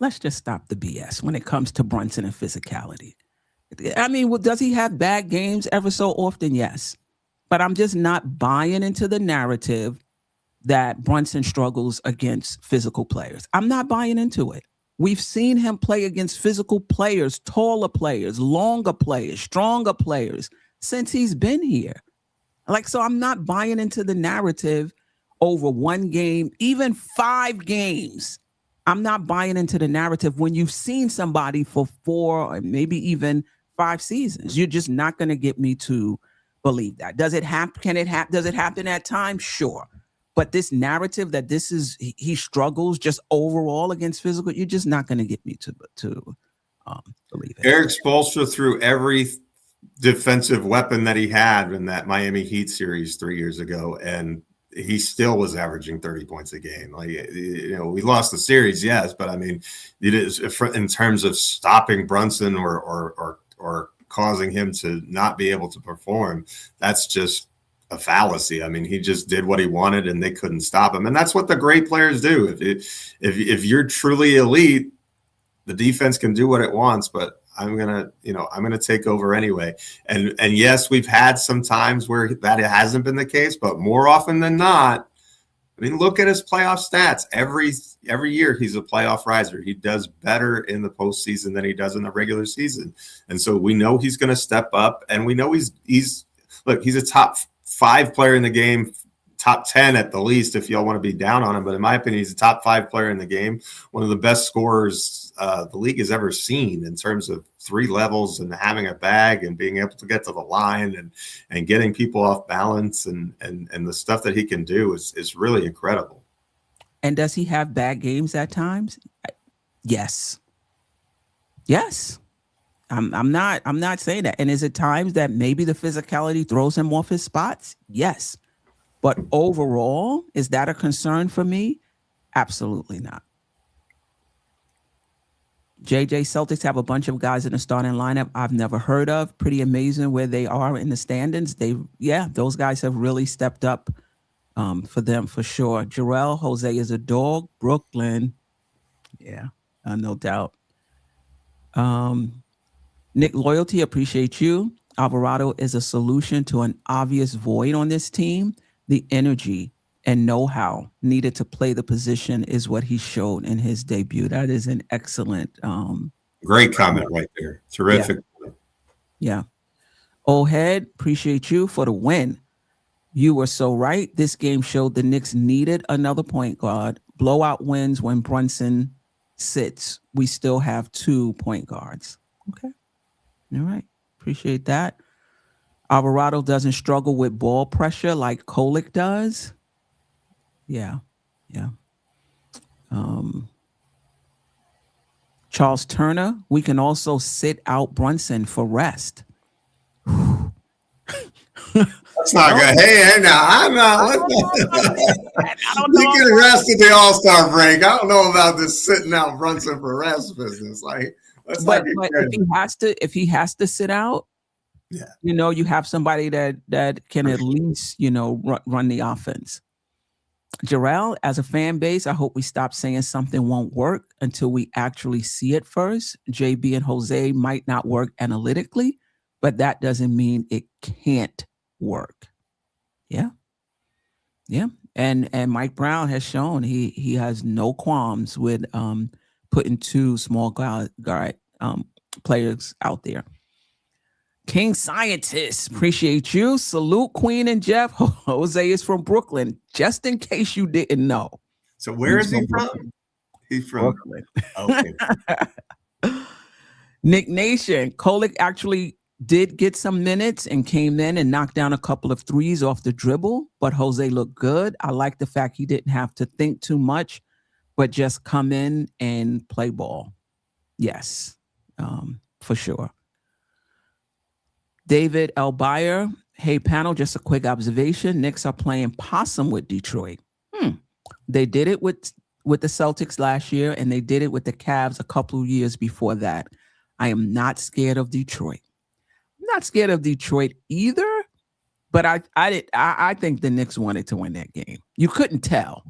Let's just stop the BS when it comes to Brunson and physicality. I mean, does he have bad games ever so often? Yes. But I'm just not buying into the narrative that Brunson struggles against physical players. I'm not buying into it. We've seen him play against physical players, taller players, longer players, stronger players since he's been here. So I'm not buying into the narrative over one game, even 5 games. I'm not buying into the narrative when you've seen somebody for 4 or maybe even 5 seasons. You're just not going to get me to believe that. Does it happen? Does it happen at times? Sure. But this narrative that he struggles just overall against physical, you're just not going to get me to believe it. Eric Spoelstra threw every defensive weapon that he had in that Miami Heat series 3 years ago, and he still was averaging 30 points a game. We lost the series, yes, but I mean, it is in terms of stopping Brunson or causing him to not be able to perform. That's just a fallacy. I mean, he just did what he wanted and they couldn't stop him. And that's what the great players do. If you're truly elite, the defense can do what it wants, but I'm gonna take over anyway. And yes, we've had some times where that hasn't been the case, but more often than not, I mean, look at his playoff stats. Every year he's a playoff riser. He does better in the postseason than he does in the regular season. And so we know he's going to step up, and we know he's a top 5 player in the game, top 10 at the least, if y'all want to be down on him. But in my opinion, he's a top 5 player in the game, one of the best scorers the league has ever seen in terms of 3 levels and having a bag and being able to get to the line and getting people off balance and the stuff that he can do is really incredible. And does he have bad games at times? Yes. I'm not saying that. And is it times that maybe the physicality throws him off his spots? Yes. But overall, is that a concern for me? Absolutely not. JJ, Celtics have a bunch of guys in the starting lineup I've never heard of. Pretty amazing where they are in the standings. Those guys have really stepped up for them for sure. Jerrell, Jose is a dog. Brooklyn, no doubt. Nick Loyalty, appreciate you. Alvarado is a solution to an obvious void on this team. The energy and know-how needed to play the position is what he showed in his debut. That is an excellent great comment right there. Terrific. Yeah. Old head, appreciate you for the win. You were so right. This game showed the Knicks needed another point guard. Blowout wins when Brunson sits. We still have 2 point guards. Okay. All right. Appreciate that. Alvarado doesn't struggle with ball pressure like Kolick does. Yeah. Charles Turner, we can also sit out Brunson for rest. That's not good. Hey, now I'm not. He can rest at the All-Star break. I don't know about this sitting out Brunson for rest business. Like, but if he has to sit out, you have somebody that can at least run the offense. Jerrell, as a fan base, I hope we stop saying something won't work until we actually see it first. JB and Jose might not work analytically, but that doesn't mean it can't work. Yeah. And Mike Brown has shown he has no qualms with putting 2 small guard players out there. King Scientist, appreciate you. Salute Queen and Geoff. Jose is from Brooklyn, just in case you didn't know. So where is he from? He's from Brooklyn. Okay. Nick Nation, Kolick actually did get some minutes and came in and knocked down a couple of threes off the dribble, but Jose looked good. I like the fact he didn't have to think too much, but just come in and play ball. Yes, for sure. David Elbire, hey panel, just a quick observation. Knicks are playing possum with Detroit. They did it with the Celtics last year, and they did it with the Cavs a couple of years before that. I am not scared of Detroit. I'm not scared of Detroit either, but I think the Knicks wanted to win that game. You couldn't tell.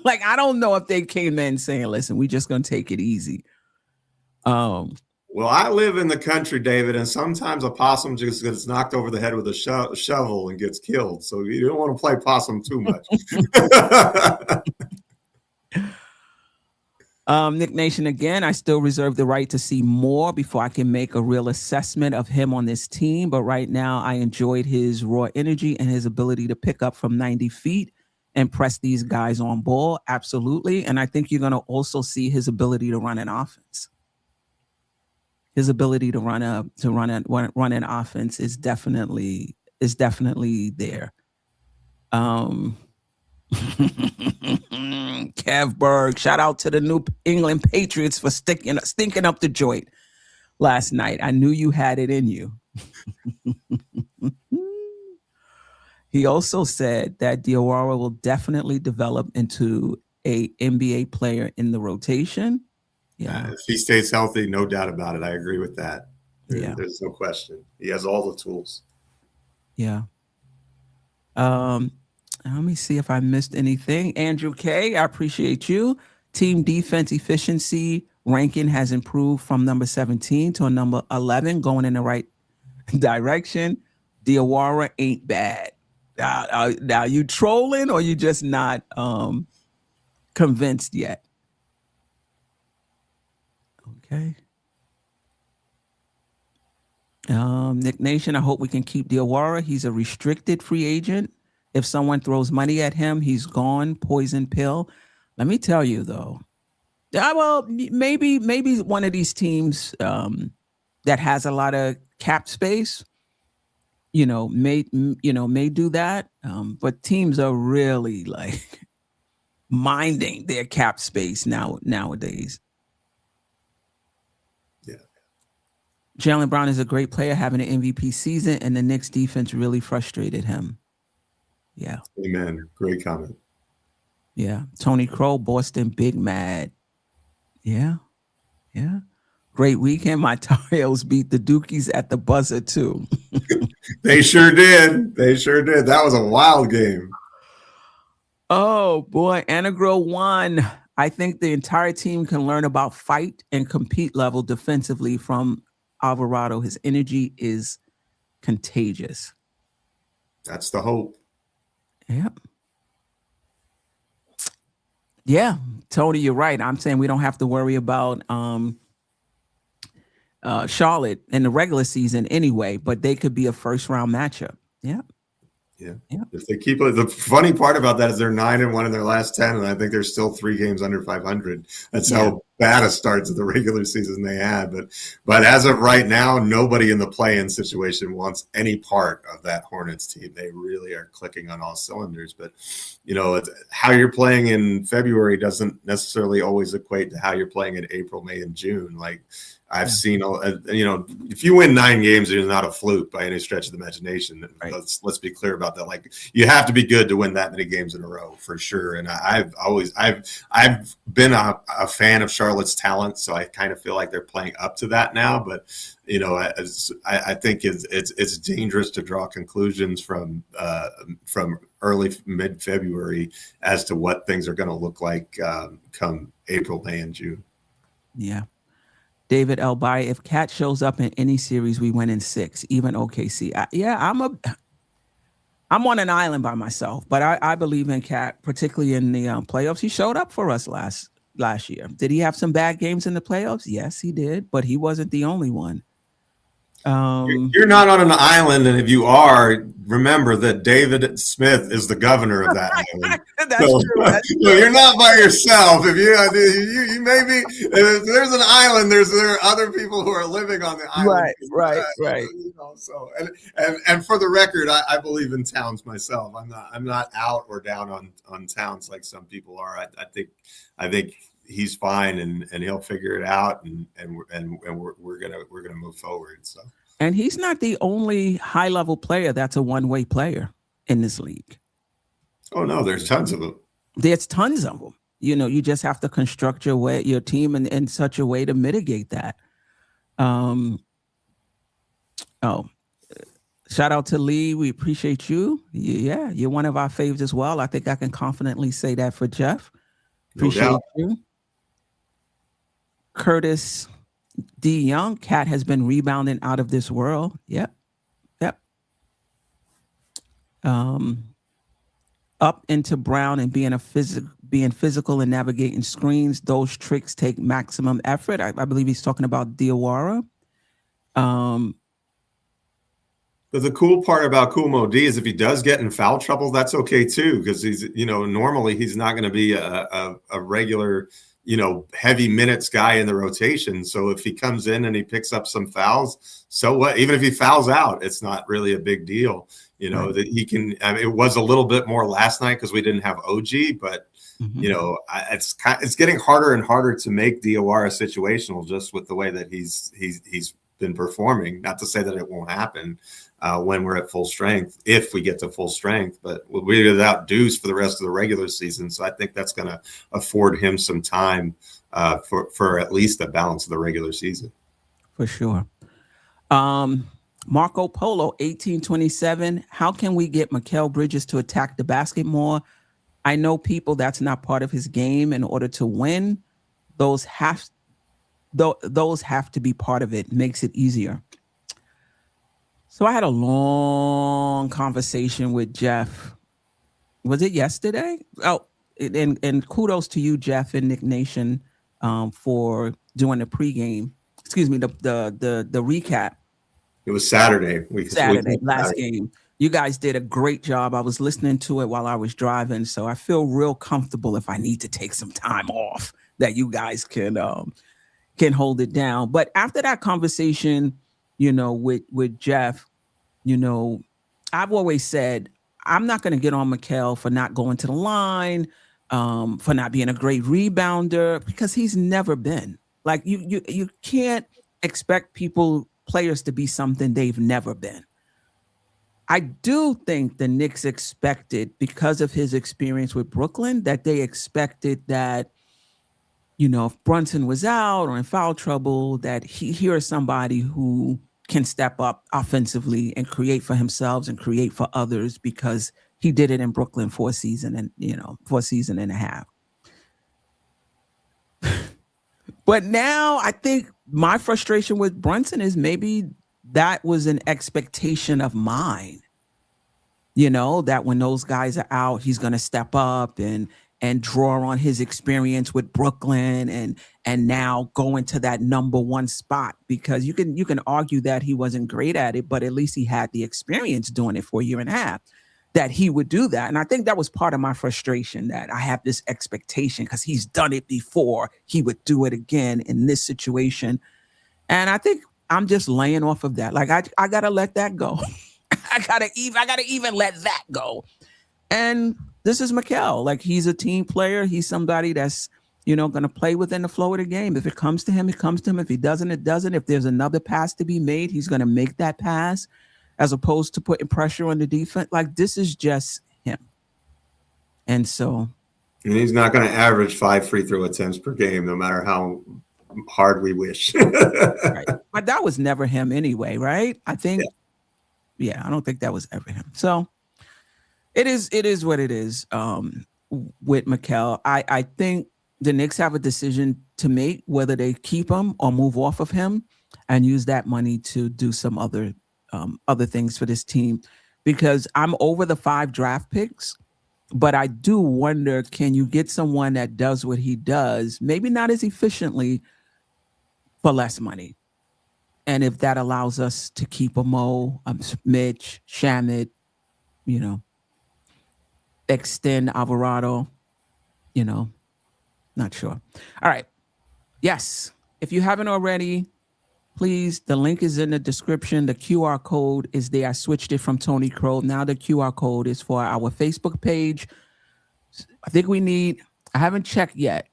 Like, I don't know if they came in saying, listen, we're just going to take it easy. Well, I live in the country, David, and sometimes a possum just gets knocked over the head with a shovel and gets killed. So you don't want to play possum too much. Nick Nation, again, I still reserve the right to see more before I can make a real assessment of him on this team. But right now, I enjoyed his raw energy and his ability to pick up from 90 feet and press these guys on ball. Absolutely. And I think you're going to also see his ability to run an offense. His ability to run an offense is definitely there. Kev Berg, shout out to the New England Patriots for stinking up the joint last night. I knew you had it in you. He also said that Diawara will definitely develop into a NBA player in the rotation. Yeah, if he stays healthy, no doubt about it. I agree with that. There's no question. He has all the tools. Yeah. Let me see if I missed anything. Andrew K, I appreciate you. Team defense efficiency ranking has improved from number 17 to a number 11, going in the right direction. Diawara ain't bad. Now you trolling or you just not convinced yet? Okay. Nick Nation, I hope we can keep Diawara. He's a restricted free agent. If someone throws money at him, he's gone. Poison pill. Let me tell you though. Well, maybe one of these teams that has a lot of cap space, may do that. But teams are really like minding their cap space nowadays. Yeah. Jaylen Brown is a great player, having an MVP season, and the Knicks defense really frustrated him. Yeah. Amen. Great comment. Yeah. Tony Crow, Boston, big mad. Yeah. Yeah. Great weekend. My Tar Heels beat the Dukies at the buzzer too. They sure did. That was a wild game. Oh boy. Anagro won. I think the entire team can learn about fight and compete level defensively from Alvarado. His energy is contagious. That's the hope. Yep. Yeah, Tony, you're right. I'm saying we don't have to worry about Charlotte in the regular season anyway, but they could be a first round matchup. Yeah. Yeah. Yeah. If they keep it, the funny part about that is they're 9-1 in their last 10, and I think they're still 3 games under 500. That's how bad a start to the regular season they had. But as of right now, nobody in the play-in situation wants any part of that Hornets team. They really are clicking on all cylinders. But it's, how you're playing in February doesn't necessarily always equate to how you're playing in April, May, and June. Like I've seen, if you win 9 games, it's not a fluke by any stretch of the imagination. Right. Let's be clear about that. Like you have to be good to win that many games in a row for sure. And I've been a fan of Charlotte's talent, so I kind of feel like they're playing up to that now. But I think it's dangerous to draw conclusions from early mid-February as to what things are going to look like come April, May, and June. Yeah. David Elbai, if Cat shows up in any series, we win in 6, even OKC. I'm on an island by myself, but I believe in Cat, particularly in the playoffs. He showed up for us last year. Did he have some bad games in the playoffs? Yes, he did, but he wasn't the only one. You're not on an island, and if you are, remember that David Smith is the governor of that island. That's true. So you're not by yourself. If you may be, if there's an island, there are other people who are living on the island. Right. So and for the record, I believe in Towns myself. I'm not out or down on Towns like some people are. I think he's fine and he'll figure it out and we're gonna move forward. So, and he's not the only high level player that's a one-way player in this league. Oh no, there's tons of them. There's tons of them. You just have to construct your team in such a way to mitigate that. Shout out to Lee. We appreciate you. Yeah, you're one of our faves as well. I think I can confidently say that for Geoff. Appreciate you. Curtis D. Young, Cat has been rebounding out of this world. Yep. Up into Brown and being physical and navigating screens. Those tricks take maximum effort. I believe he's talking about Diawara. But the cool part about Kool Moe Dee is if he does get in foul trouble, that's okay too, because he's normally he's not going to be a regular heavy minutes guy in the rotation. So if he comes in and he picks up some fouls, so what? Even if he fouls out, it's not really a big deal. Right. That he can. It was a little bit more last night because we didn't have OG, but it's getting harder and harder to make Diawara situational just with the way that he's been performing. Not to say that it won't happen when we're at full strength, if we get to full strength, but we'll be without Deuce for the rest of the regular season. So I think that's going to afford him some time for at least the balance of the regular season. For sure. Marco Polo, 1827. How can we get Mikal Bridges to attack the basket more? I know people that's not part of his game in order to win. Those have those have to be part of it. Makes it easier. So I had a long conversation with Geoff. Was it yesterday? Oh, and kudos to you, Geoff and Knick Nation, for doing the pregame. Excuse me, the recap. It was Saturday. Saturday, last game. You guys did a great job. I was listening to it while I was driving, so I feel real comfortable if I need to take some time off that you guys can hold it down. But after that conversation, with Geoff, I've always said I'm not going to get on Mikal for not going to the line, for not being a great rebounder, because he's never been. Like you can't expect players to be something they've never been. I do think the Knicks expected, because of his experience with Brooklyn, that they expected that, if Brunson was out or in foul trouble, that here is somebody who can step up offensively and create for himself and create for others, because he did it in Brooklyn for a season and a half. But now I think my frustration with Brunson is maybe that was an expectation of mine, that when those guys are out, he's going to step up and draw on his experience with Brooklyn and now go into that number one spot, because you can argue that he wasn't great at it, but at least he had the experience doing it for a year and a half, that he would do that. And I think that was part of my frustration, that I have this expectation because he's done it before, he would do it again in this situation. And I think I'm just laying off of that. Like I gotta let that go. I gotta even let that go. And this is Mikal. Like, he's a team player. He's somebody that's, going to play within the flow of the game. If it comes to him, it comes to him. If he doesn't, it doesn't. If there's another pass to be made, he's going to make that pass, as opposed to putting pressure on the defense. Like, this is just him. And so. And he's not going to average 5 free throw attempts per game, no matter how hard we wish. Right. But that was never him anyway, right? I think, I don't think that was ever him. So it is what it is with Mikal. I think the Knicks have a decision to make, whether they keep him or move off of him and use that money to do some other things for this team, because I'm over the 5 draft picks. But I do wonder, can you get someone that does what he does, maybe not as efficiently, for less money? And if that allows us to keep a Mo, Mitch, Shamit, extend Alvarado, not sure. All right. Yes. If you haven't already, please, the link is in the description. The QR code is there. I switched it from Tony Crow. Now the QR code is for our Facebook page. I think I haven't checked yet,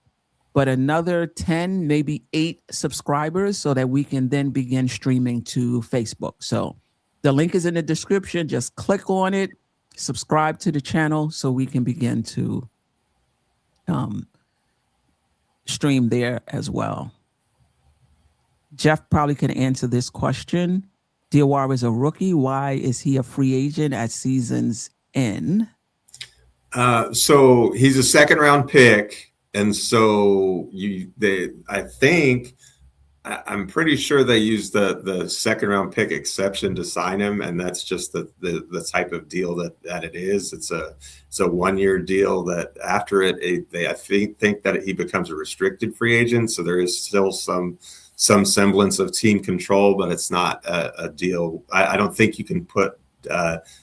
but another 10, maybe 8 subscribers, so that we can then begin streaming to Facebook. So the link is in the description. Just click on it, subscribe to the channel, so we can begin to stream there as well. Geoff probably can answer this question. Diawara is a rookie. Why is he a free agent at season's end? So he's a second-round pick, and so I'm pretty sure they used the second-round pick exception to sign him, and that's just the type of deal that it is. It's a 1-year deal that after I think that he becomes a restricted free agent. So there is still some semblance of team control, but it's not a deal. I don't think you can put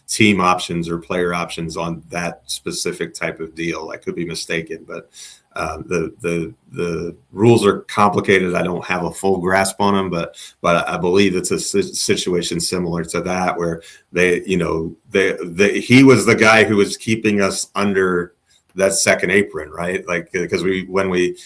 team options or player options on that specific type of deal. I could be mistaken, but the rules are complicated. I don't have a full grasp on them, but I believe it's a situation similar to that, where he was the guy who was keeping us under that second apron, right? Like, because when we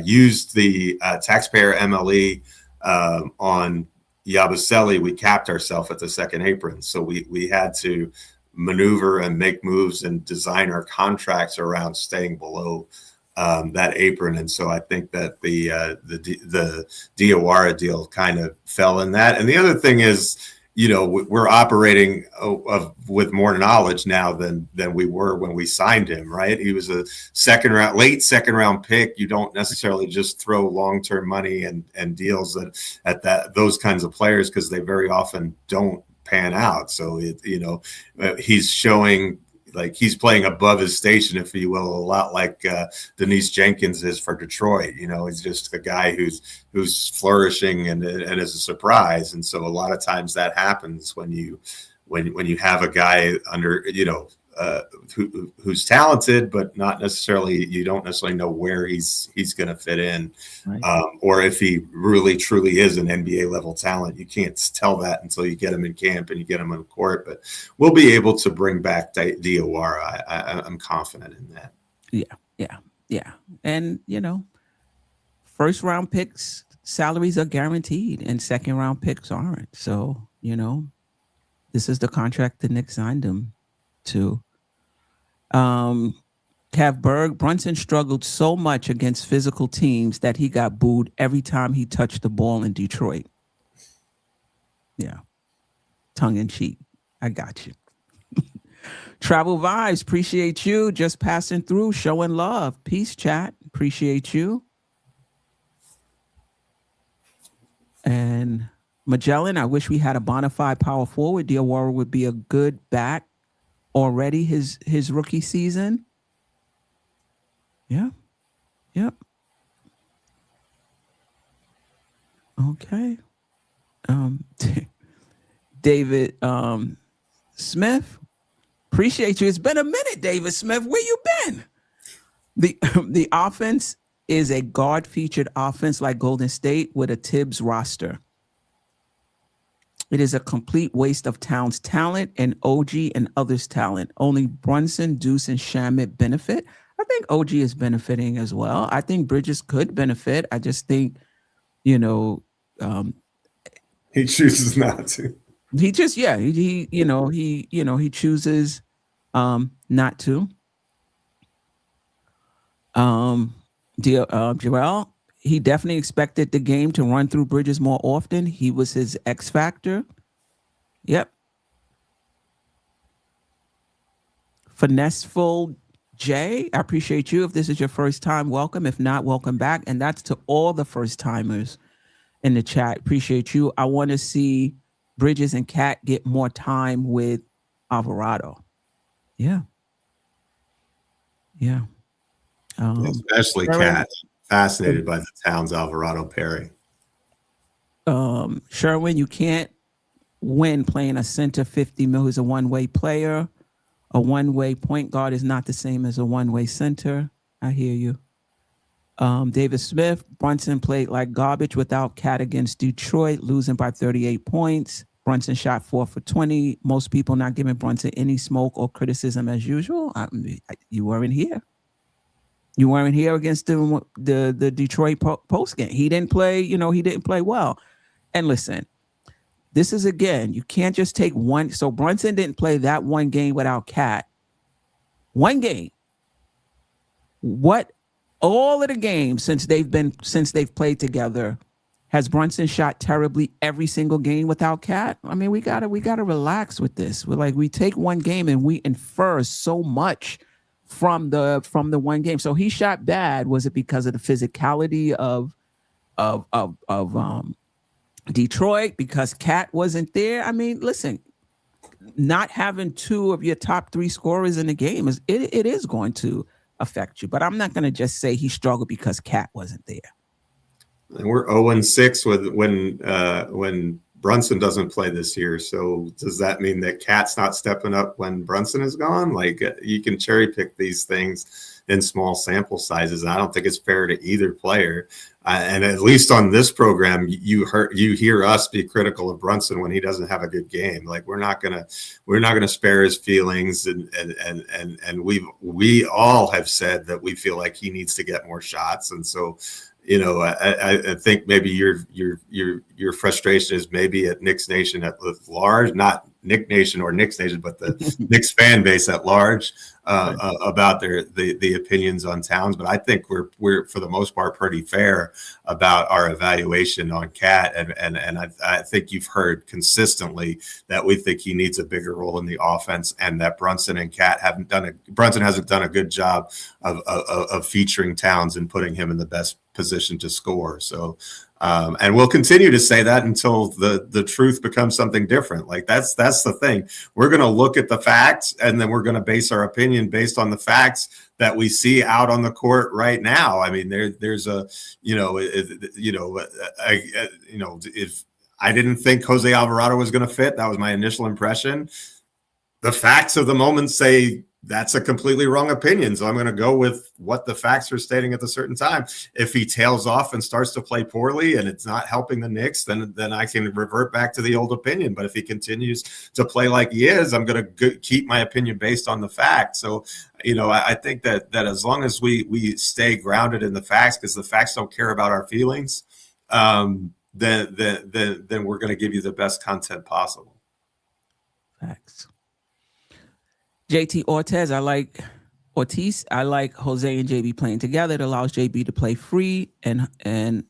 used the taxpayer MLE on Yabusele, we capped ourselves at the second apron. So we had to maneuver and make moves and design our contracts around staying below that apron. And so I think that the Diawara deal kind of fell in that. And the other thing is we're operating with more knowledge now than we were when we signed him, right? He was a late second round pick. You don't necessarily just throw long-term money and deals at those kinds of players, because they very often don't pan out. So he's showing like he's playing above his station, if you will, a lot like Denise Jenkins is for Detroit. He's just a guy who's flourishing and is a surprise. And so a lot of times that happens when you have a guy under, who's talented, but not necessarily, you don't necessarily know where he's going to fit in, right. Or if he really truly is an NBA level talent. You can't tell that until you get him in camp and you get him on court. But we'll be able to bring back Diawara. I'm confident in that. Yeah. And first round picks salaries are guaranteed, and second round picks aren't. So this is the contract the Knicks signed him to. Cav Berg, Brunson struggled so much against physical teams that he got booed every time he touched the ball in Detroit. Yeah. Tongue in cheek. I got you. Travel Vibes, appreciate you. Just passing through, showing love. Peace, chat. Appreciate you. And Magellan, I wish we had a bona fide power forward. Diawara would be a good back already his rookie season. Yeah. Yep. Okay. David Smith, appreciate you. It's been a minute, David Smith. Where you been? The offense is a guard featured offense like Golden State with a Tibbs roster. It is a complete waste of Towns' talent and OG and others' talent. Only Brunson, Deuce, and Shamet benefit. I think OG is benefiting as well. I think Bridges could benefit. I just think, he chooses not to. He just, he chooses not to. Jerrell, he definitely expected the game to run through Bridges more often. He was his X factor. Yep. Finesseful Jay, I appreciate you. If this is your first time, welcome. If not, welcome back. And that's to all the first timers in the chat. Appreciate you. I want to see Bridges and Cat get more time with Alvarado. Yeah. Especially Cat. Fascinated by the Towns Alvarado pairing. Sherwin, you can't win playing a center 50 mil who's a one-way player. A one-way point guard is not the same as a one-way center. I hear you. David Smith, Brunson played like garbage without Cat against Detroit, losing by 38 points. Brunson shot 4 for 20. Most people not giving Brunson any smoke or criticism as usual. You weren't here. You weren't here against the Detroit post game. He didn't play, he didn't play well. And listen, this is, again, you can't just take one. So Brunson didn't play that one game without Cat. One game. What all of the games since they've played together, has Brunson shot terribly every single game without Cat? I mean, we gotta relax with this. We take one game and we infer so much from the one game. So he shot bad. Was it because of the physicality of Detroit? Because Cat wasn't there? I mean, listen, not having two of your top three scorers in the game it is going to affect you. But I'm not going to just say he struggled because Cat wasn't there. And we're 0-6 when Brunson doesn't play this year. So does that mean that Cat's not stepping up when Brunson is gone? You can cherry pick these things in small sample sizes. And I don't think it's fair to either player. And at least on this program, you hear us be critical of Brunson when he doesn't have a good game. We're not gonna spare his feelings. And we all have said that we feel like he needs to get more shots. And so, I think maybe your frustration is maybe at Knicks Nation at large, not Knick Nation or Knicks Nation, but the Knicks fan base at large about the opinions on Towns. But I think we're for the most part pretty fair about our evaluation on Cat, and I think you've heard consistently that we think he needs a bigger role in the offense, and that Brunson and Cat Brunson hasn't done a good job of featuring Towns and putting him in the best position to score. So. And we'll continue to say that until the truth becomes something different. Like that's the thing. We're going to look at the facts, and then we're going to base our opinion based on the facts that we see out on the court right now. I mean, there's a, if I didn't think Jose Alvarado was going to fit, that was my initial impression. The facts of the moment say that's a completely wrong opinion. So I'm going to go with what the facts are stating at a certain time. If he tails off and starts to play poorly and it's not helping the Knicks, then I can revert back to the old opinion. But if he continues to play like he is, I'm going to keep my opinion based on the facts. So, I think that as long as we stay grounded in the facts, because the facts don't care about our feelings, then we're going to give you the best content possible. Facts. JT Ortiz, I like Jose and JB playing together. It allows JB to play free, and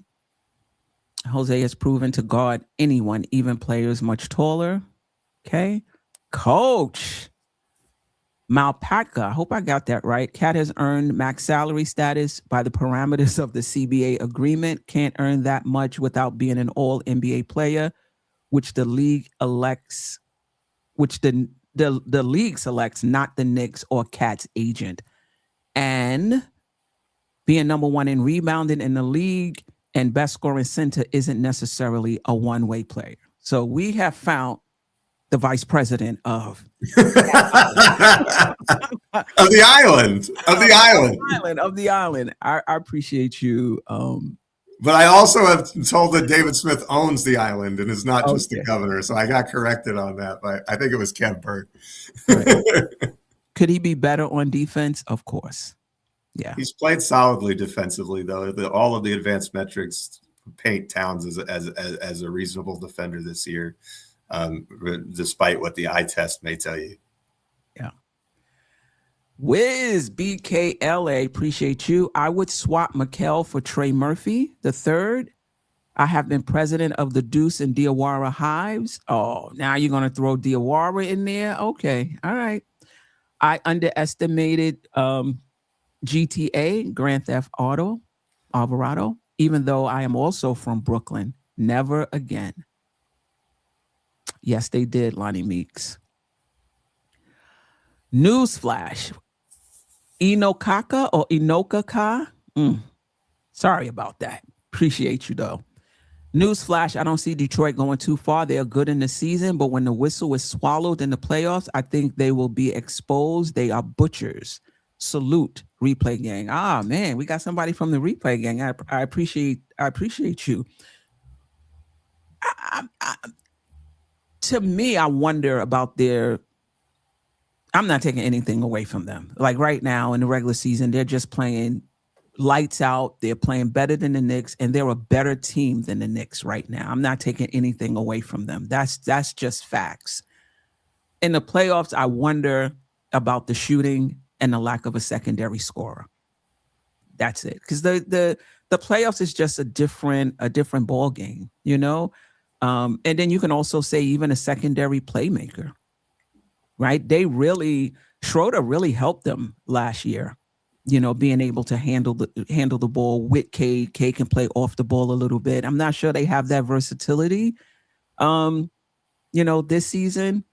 Jose has proven to guard anyone, even players much taller. Okay. Coach Malpatka, I hope I got that right. Cat has earned max salary status by the parameters of the CBA agreement. Can't earn that much without being an all NBA player, which the league elects, the league selects, not the Knicks or Cat's agent. And being number one in rebounding in the league and best scoring center isn't necessarily a one-way player. So we have found the vice president of the island. I appreciate you. But I also have told that David Smith owns the island and is not just the governor. So I got corrected on that. But I think it was Kev Burke. Right. Could he be better on defense? Of course. Yeah. He's played solidly defensively, though. All of the advanced metrics paint Towns as a reasonable defender this year, despite what the eye test may tell you. Yeah. Wiz BKLA, appreciate you. I would swap Mikal for Trey Murphy III. I have been president of the Deuce and Diawara Hives. Oh, now you're going to throw Diawara in there? Okay. All right. I underestimated GTA, Grand Theft Auto, Alvarado, even though I am also from Brooklyn. Never again. Yes, they did, Lonnie Meeks. Newsflash. Inokaka or Inokaka? Sorry about that. Appreciate you, though. Newsflash, I don't see Detroit going too far. They are good in the season, but when the whistle is swallowed in the playoffs, I think they will be exposed. They are butchers. Salute, Replay Gang. Ah, man, we got somebody from the Replay Gang. I appreciate you. To me, I wonder about I'm not taking anything away from them. Like right now in the regular season, they're just playing lights out. They're playing better than the Knicks, and they're a better team than the Knicks right now. I'm not taking anything away from them. That's just facts. In the playoffs, I wonder about the shooting and the lack of a secondary scorer. That's it. Because the playoffs is just a different ball game, And then you can also say even a secondary playmaker. Right? Schroeder really helped them last year, being able to handle the ball with K. K can play off the ball a little bit. I'm not sure they have that versatility, this season.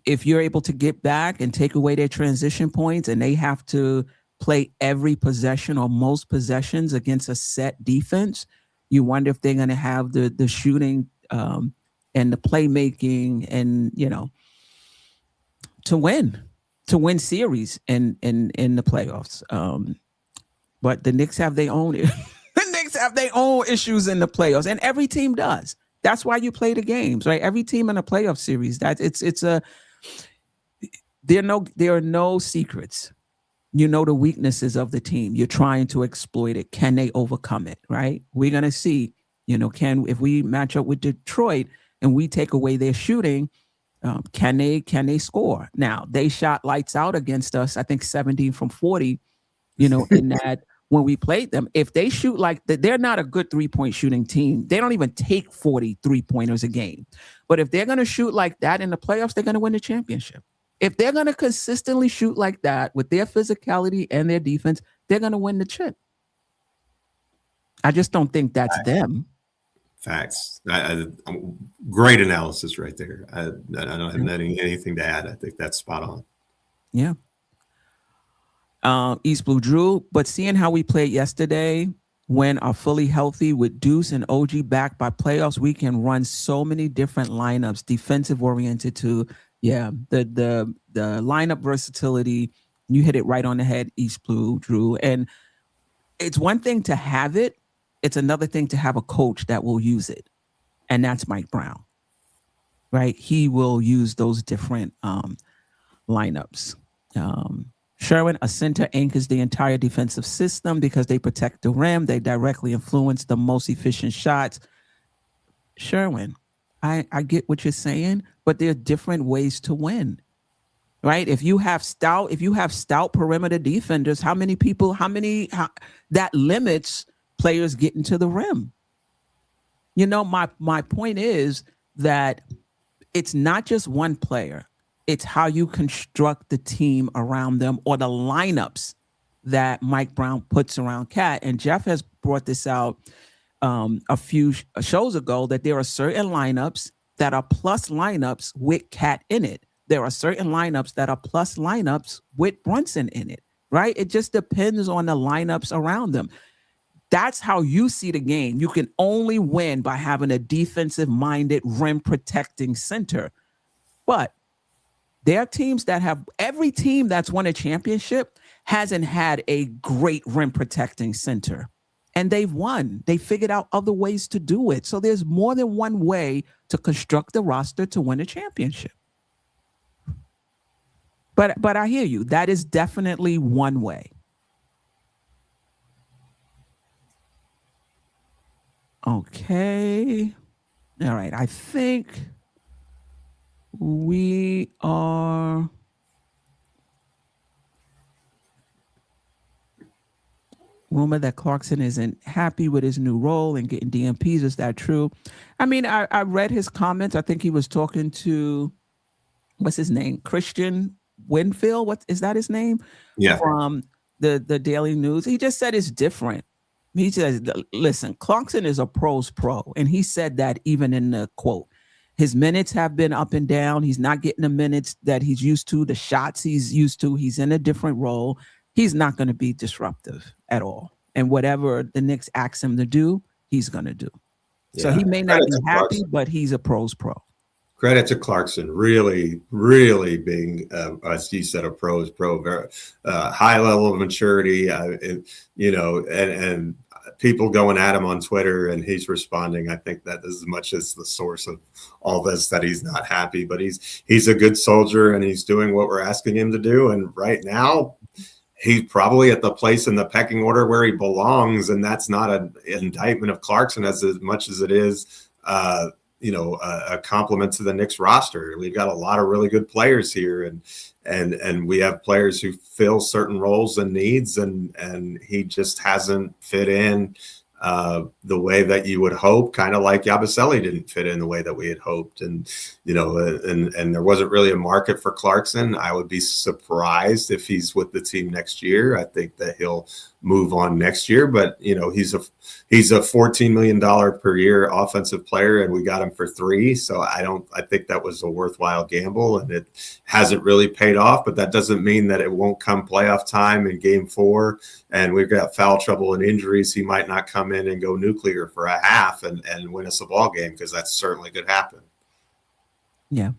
If you're able to get back and take away their transition points and they have to play every possession or most possessions against a set defense, you wonder if they're going to have the shooting and the playmaking and, to win series in the playoffs. But the Knicks have their own issues in the playoffs, and every team does. That's why you play the games, right? Every team in a playoff series, there are no secrets. The weaknesses of the team. You're trying to exploit it. Can they overcome it, right? We're going to see, if we match up with Detroit and we take away their shooting, Can they score? Now, they shot lights out against us, I think 17 from 40, in that when we played them. If they shoot like that, they're not a good 3-point shooting team. They don't even take 40 3-pointers a game. But if they're going to shoot like that in the playoffs, they're going to win the championship. If they're going to consistently shoot like that with their physicality and their defense, they're going to win the chip. I just don't think that's them. Facts. Great analysis right there. I don't have anything to add. I think that's spot on. Yeah. East Blue Drew, but seeing how we played yesterday, when are fully healthy with Deuce and OG back by playoffs, we can run so many different lineups, defensive oriented too. Yeah, the lineup versatility, you hit it right on the head, East Blue Drew. And it's one thing to have it. It's another thing to have a coach that will use it. And that's Mike Brown, right? He will use those different lineups. Sherwin, a center anchors the entire defensive system because they protect the rim. They directly influence the most efficient shots. Sherwin, I get what you're saying, but there are different ways to win, right? If you have stout perimeter defenders, that limits players getting to the rim. My point is that it's not just one player. It's how you construct the team around them or the lineups that Mike Brown puts around Cat. And Geoff has brought this out a few shows ago, that there are certain lineups that are plus lineups with Cat in it. There are certain lineups that are plus lineups with Brunson in it, right? It just depends on the lineups around them. That's how you see the game. You can only win by having a defensive-minded, rim-protecting center. But there are teams that have, every team that's won a championship hasn't had a great rim-protecting center. And they've won. They figured out other ways to do it. So there's more than one way to construct the roster to win a championship. But I hear you. That is definitely one way. Okay. All right. I think we are... Rumor that Clarkson isn't happy with his new role and getting DMPs. Is that true? I mean, I read his comments. I think he was talking to, what's his name? Christian Winfield. What is that his name? Yeah. From the Daily News. He just said it's different. He says, listen, Clarkson is a pro's pro. And he said that even in the quote. His minutes have been up and down. He's not getting the minutes that he's used to, the shots he's used to. He's in a different role. He's not going to be disruptive at all. And whatever the Knicks ask him to do, he's going to do. Yeah. So he may not be happy, but he's a pro's pro. Credit to Clarkson, really, really being, as you said, a pro's pro, very high level of maturity, and people going at him on Twitter and he's responding. I think that as much as the source of all this, that he's not happy, but he's a good soldier and he's doing what we're asking him to do. And right now, he's probably at the place in the pecking order where he belongs, and that's not an indictment of Clarkson as much as it is, a compliment to the Knicks roster. We've got a lot of really good players here, and we have players who fill certain roles and needs, and he just hasn't fit in the way that you would hope, kind of like Yabusele didn't fit in the way that we had hoped. And, and there wasn't really a market for Clarkson. I would be surprised if he's with the team next year. I think that he'll move on next year, but he's a $14 million per year offensive player, and we got him for $3 million. So I think that was a worthwhile gamble, and it hasn't really paid off, but that doesn't mean that it won't come playoff time in game 4. And we've got foul trouble and injuries. He might not come in and go nuclear for a half and win us a ball game, because that certainly could happen. Yeah.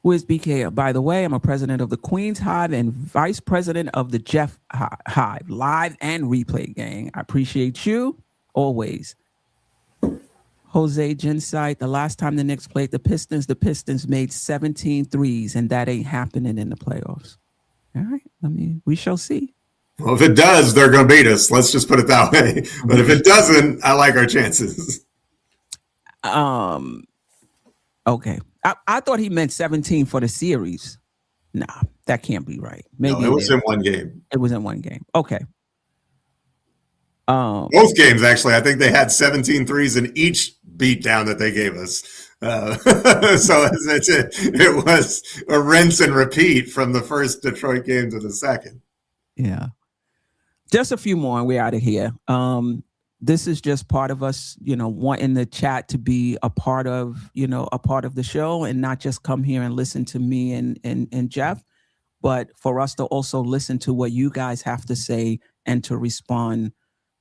Who is BK? By the way, I'm a president of the Queens Hive and vice president of the Jeff Hive, live and replay gang. I appreciate you always. Jose Gensight, the last time the Knicks played the Pistons made 17 threes, and that ain't happening in the playoffs. All right. I mean, we shall see. Well, if it does, they're going to beat us. Let's just put it that way. But if it doesn't, I like our chances. Okay. I thought he meant 17 for the series. Nah, that can't be right. Maybe no, it was in one game. It was in one game. Okay. Both games, actually. I think they had 17 threes in each beatdown that they gave us. So it was a rinse and repeat from the first Detroit game to the second. Yeah. Just a few more and we're out of here. This is just part of us, wanting the chat to be a part of, a part of the show and not just come here and listen to me and Geoff, but for us to also listen to what you guys have to say and to respond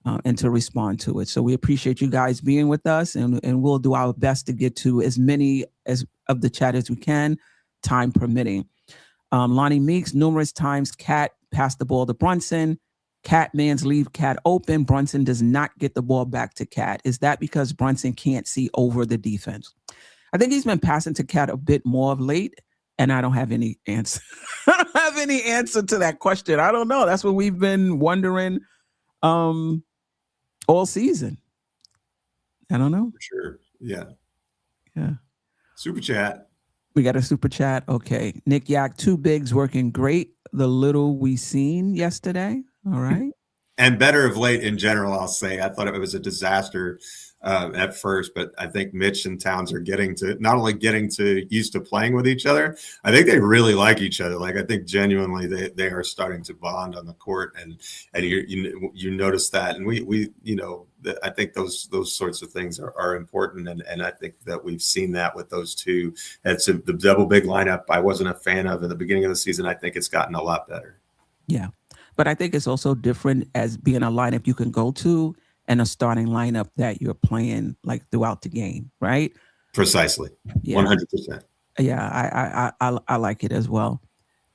to it. So we appreciate you guys being with us, and we'll do our best to get to as many as of the chat as we can, time permitting. Lonnie Meeks, numerous times Cat passed the ball to Brunson. Cat mans leave Cat open. Brunson does not get the ball back to Cat. Is that because Brunson can't see over the defense? I think he's been passing to Cat a bit more of late, and I don't have any answer. I don't have any answer to that question. I don't know. That's what we've been wondering all season. I don't know. For sure. Yeah. Yeah. Super chat. We got a super chat. Okay. Nick Yak, 2 bigs working great. The little we seen yesterday. All right. And better of late in general, I'll say. I thought it was a disaster at first, but I think Mitch and Towns are not only getting used to playing with each other, I think they really like each other. Like, I think genuinely they are starting to bond on the court, and you notice that. And we I think those sorts of things are important, and I think that we've seen that with those two. It's the double big lineup I wasn't a fan of in the beginning of the season. I think it's gotten a lot better. Yeah. But I think it's also different as being a lineup you can go to and a starting lineup that you're playing like throughout the game, right? Precisely. Yeah. 100%. Yeah, I like it as well.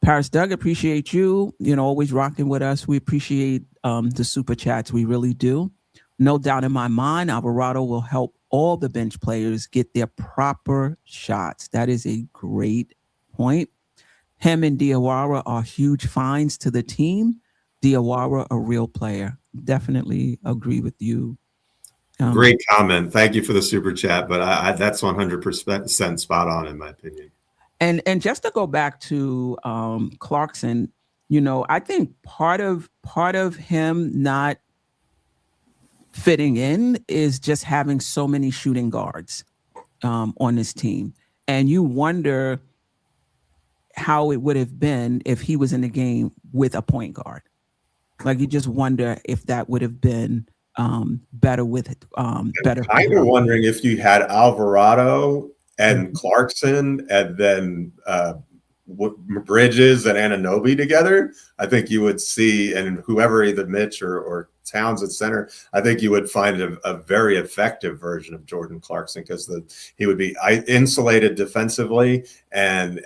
Paris Doug, appreciate you, always rocking with us. We appreciate the super chats. We really do. No doubt in my mind, Alvarado will help all the bench players get their proper shots. That is a great point. Him and Diawara are huge finds to the team. Diawara, a real player. Definitely agree with you. Great comment. Thank you for the super chat, but that's 100% spot on in my opinion. And just to go back to Clarkson, I think part of him not fitting in is just having so many shooting guards on this team, and you wonder how it would have been if he was in the game with a point guard. Like, you just wonder if that would have been better with better. I'm kind of wondering if you had Alvarado and Clarkson and then Bridges and Anunoby together. I think you would see, and whoever, either Mitch or Towns at center, I think you would find a very effective version of Jordan Clarkson, because he would be insulated defensively, and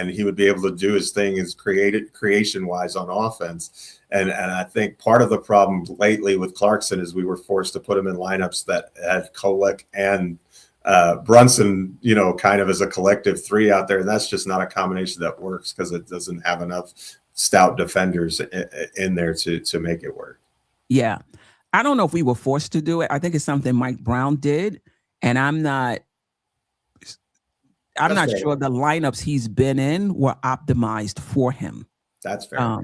he would be able to do his thing as creation wise on offense. And I think part of the problem lately with Clarkson is we were forced to put him in lineups that had Kolek and Brunson, kind of as a collective three out there. And that's just not a combination that works, because it doesn't have enough stout defenders in there to make it work. Yeah. I don't know if we were forced to do it. I think it's something Mike Brown did. And I'm not sure the lineups he's been in were optimized for him. That's fair.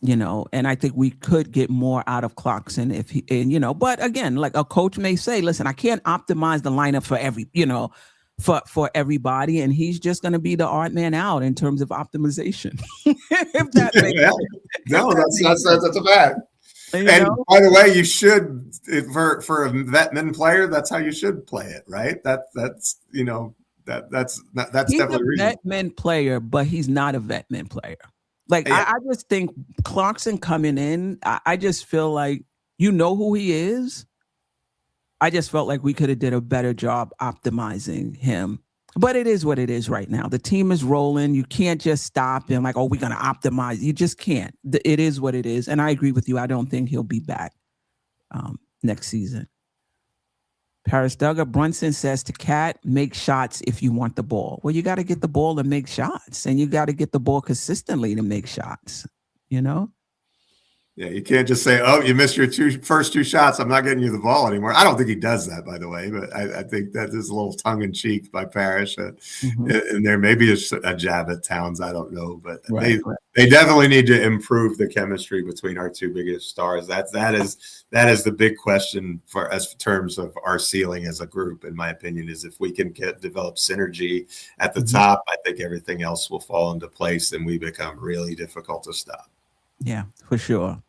And I think we could get more out of Clarkson if he, but again, like a coach may say, listen, I can't optimize the lineup for for everybody. And he's just going to be the odd man out in terms of optimization. If that makes sense. No, that's a fact. And by the way, you should, for a vetman player, that's how you should play it, right? That's he's definitely a vetman player, but he's not a vetman player. Like, yeah. I just think Clarkson coming in, I just feel like, who he is. I just felt like we could have did a better job optimizing him. But it is what it is right now. The team is rolling. You can't just stop and like, we're going to optimize. You just can't. It is what it is. And I agree with you. I don't think he'll be back next season. Paris Duggar, Brunson says to Cat, make shots if you want the ball. Well, you got to get the ball and make shots. And you got to get the ball consistently to make shots, Yeah, you can't just say, "Oh, you missed your first two shots. I'm not getting you the ball anymore." I don't think he does that, by the way, but I think that is a little tongue in cheek by Parrish, and there may be a jab at Towns. I don't know, but they definitely need to improve the chemistry between our two biggest stars. That is the big question for us in terms of our ceiling as a group. In my opinion, is if we can develop synergy at the top, I think everything else will fall into place, and we become really difficult to stop. Yeah, for sure.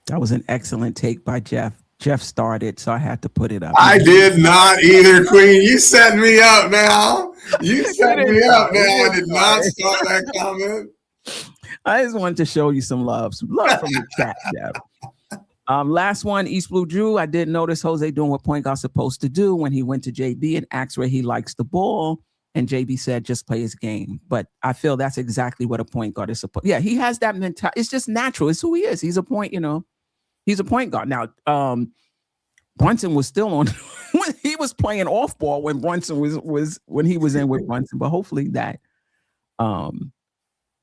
That was an excellent take by Geoff. Geoff started, so I had to put it up. I did not either, Queen. You set me up now. You set me up now. I did not start that comment. I just wanted to show you some love from the chat, Geoff. Last one, East Blue Drew. I did notice Jose doing what point guard's supposed to do when he went to JB and asked where he likes the ball. And JB said, just play his game. But I feel that's exactly what a point guard is supposed. Yeah, he has that mentality. It's just natural. It's who he is. He's a point, he's a point guard. Now, Brunson was still on. He was playing off ball when Brunson was when he was in with Brunson. But hopefully that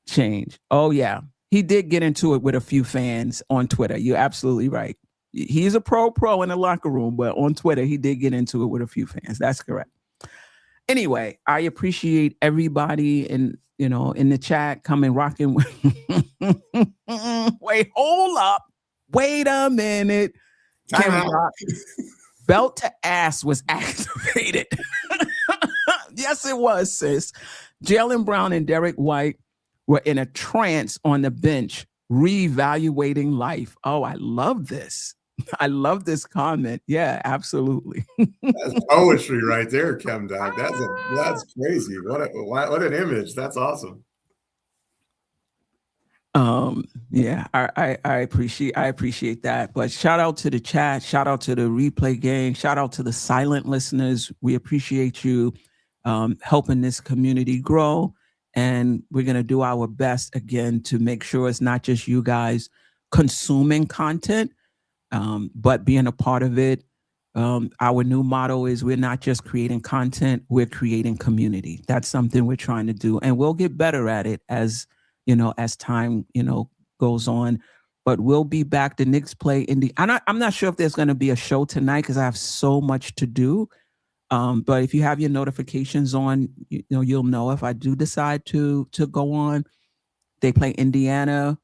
changed. Oh, yeah. He did get into it with a few fans on Twitter. You're absolutely right. He's a pro in the locker room, but on Twitter, he did get into it with a few fans. That's correct. Anyway, I appreciate everybody in the chat coming rocking. Wait, hold up. Wait a minute. Belt to ass was activated. Yes, it was, sis. Jaylen Brown and Derek White were in a trance on the bench, reevaluating life. Oh, I love this. I love this comment. Yeah, absolutely. That's poetry right there, Chem Doc. That's crazy. What an image. That's awesome. Yeah, I appreciate that. But shout out to the chat, shout out to the replay gang, shout out to the silent listeners. We appreciate you helping this community grow. And we're gonna do our best again to make sure it's not just you guys consuming content, but being a part of it. Our new motto is we're not just creating content, we're creating community. That's something we're trying to do. And we'll get better at it as time, goes on. But we'll be back. The Knicks play I'm not sure if there's going to be a show tonight because I have so much to do. But if you have your notifications on, you'll know if I do decide to go on. They play Indiana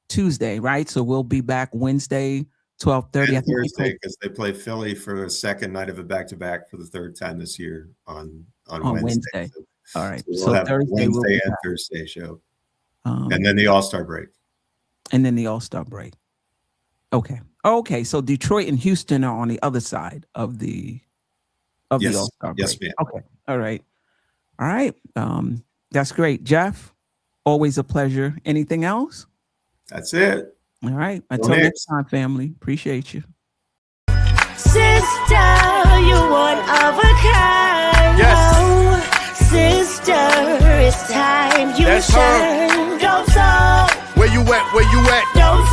Tuesday, right? So we'll be back Wednesday, 12:30. And Thursday, because they play Philly for a second night of a back-to-back for the third time this year on Wednesday. So, all right. So we'll have Thursday Wednesday and Thursday show. And then the All-Star break. Okay. So Detroit and Houston are on the other side of the All-Star break. Yes, ma'am. Okay. All right. That's great. Geoff, always a pleasure. Anything else? That's it. All right. Until next time, family. Appreciate you. Sister, you one of a kind. Yes. Sister, it's time you That's shine. her. Where you at? Don't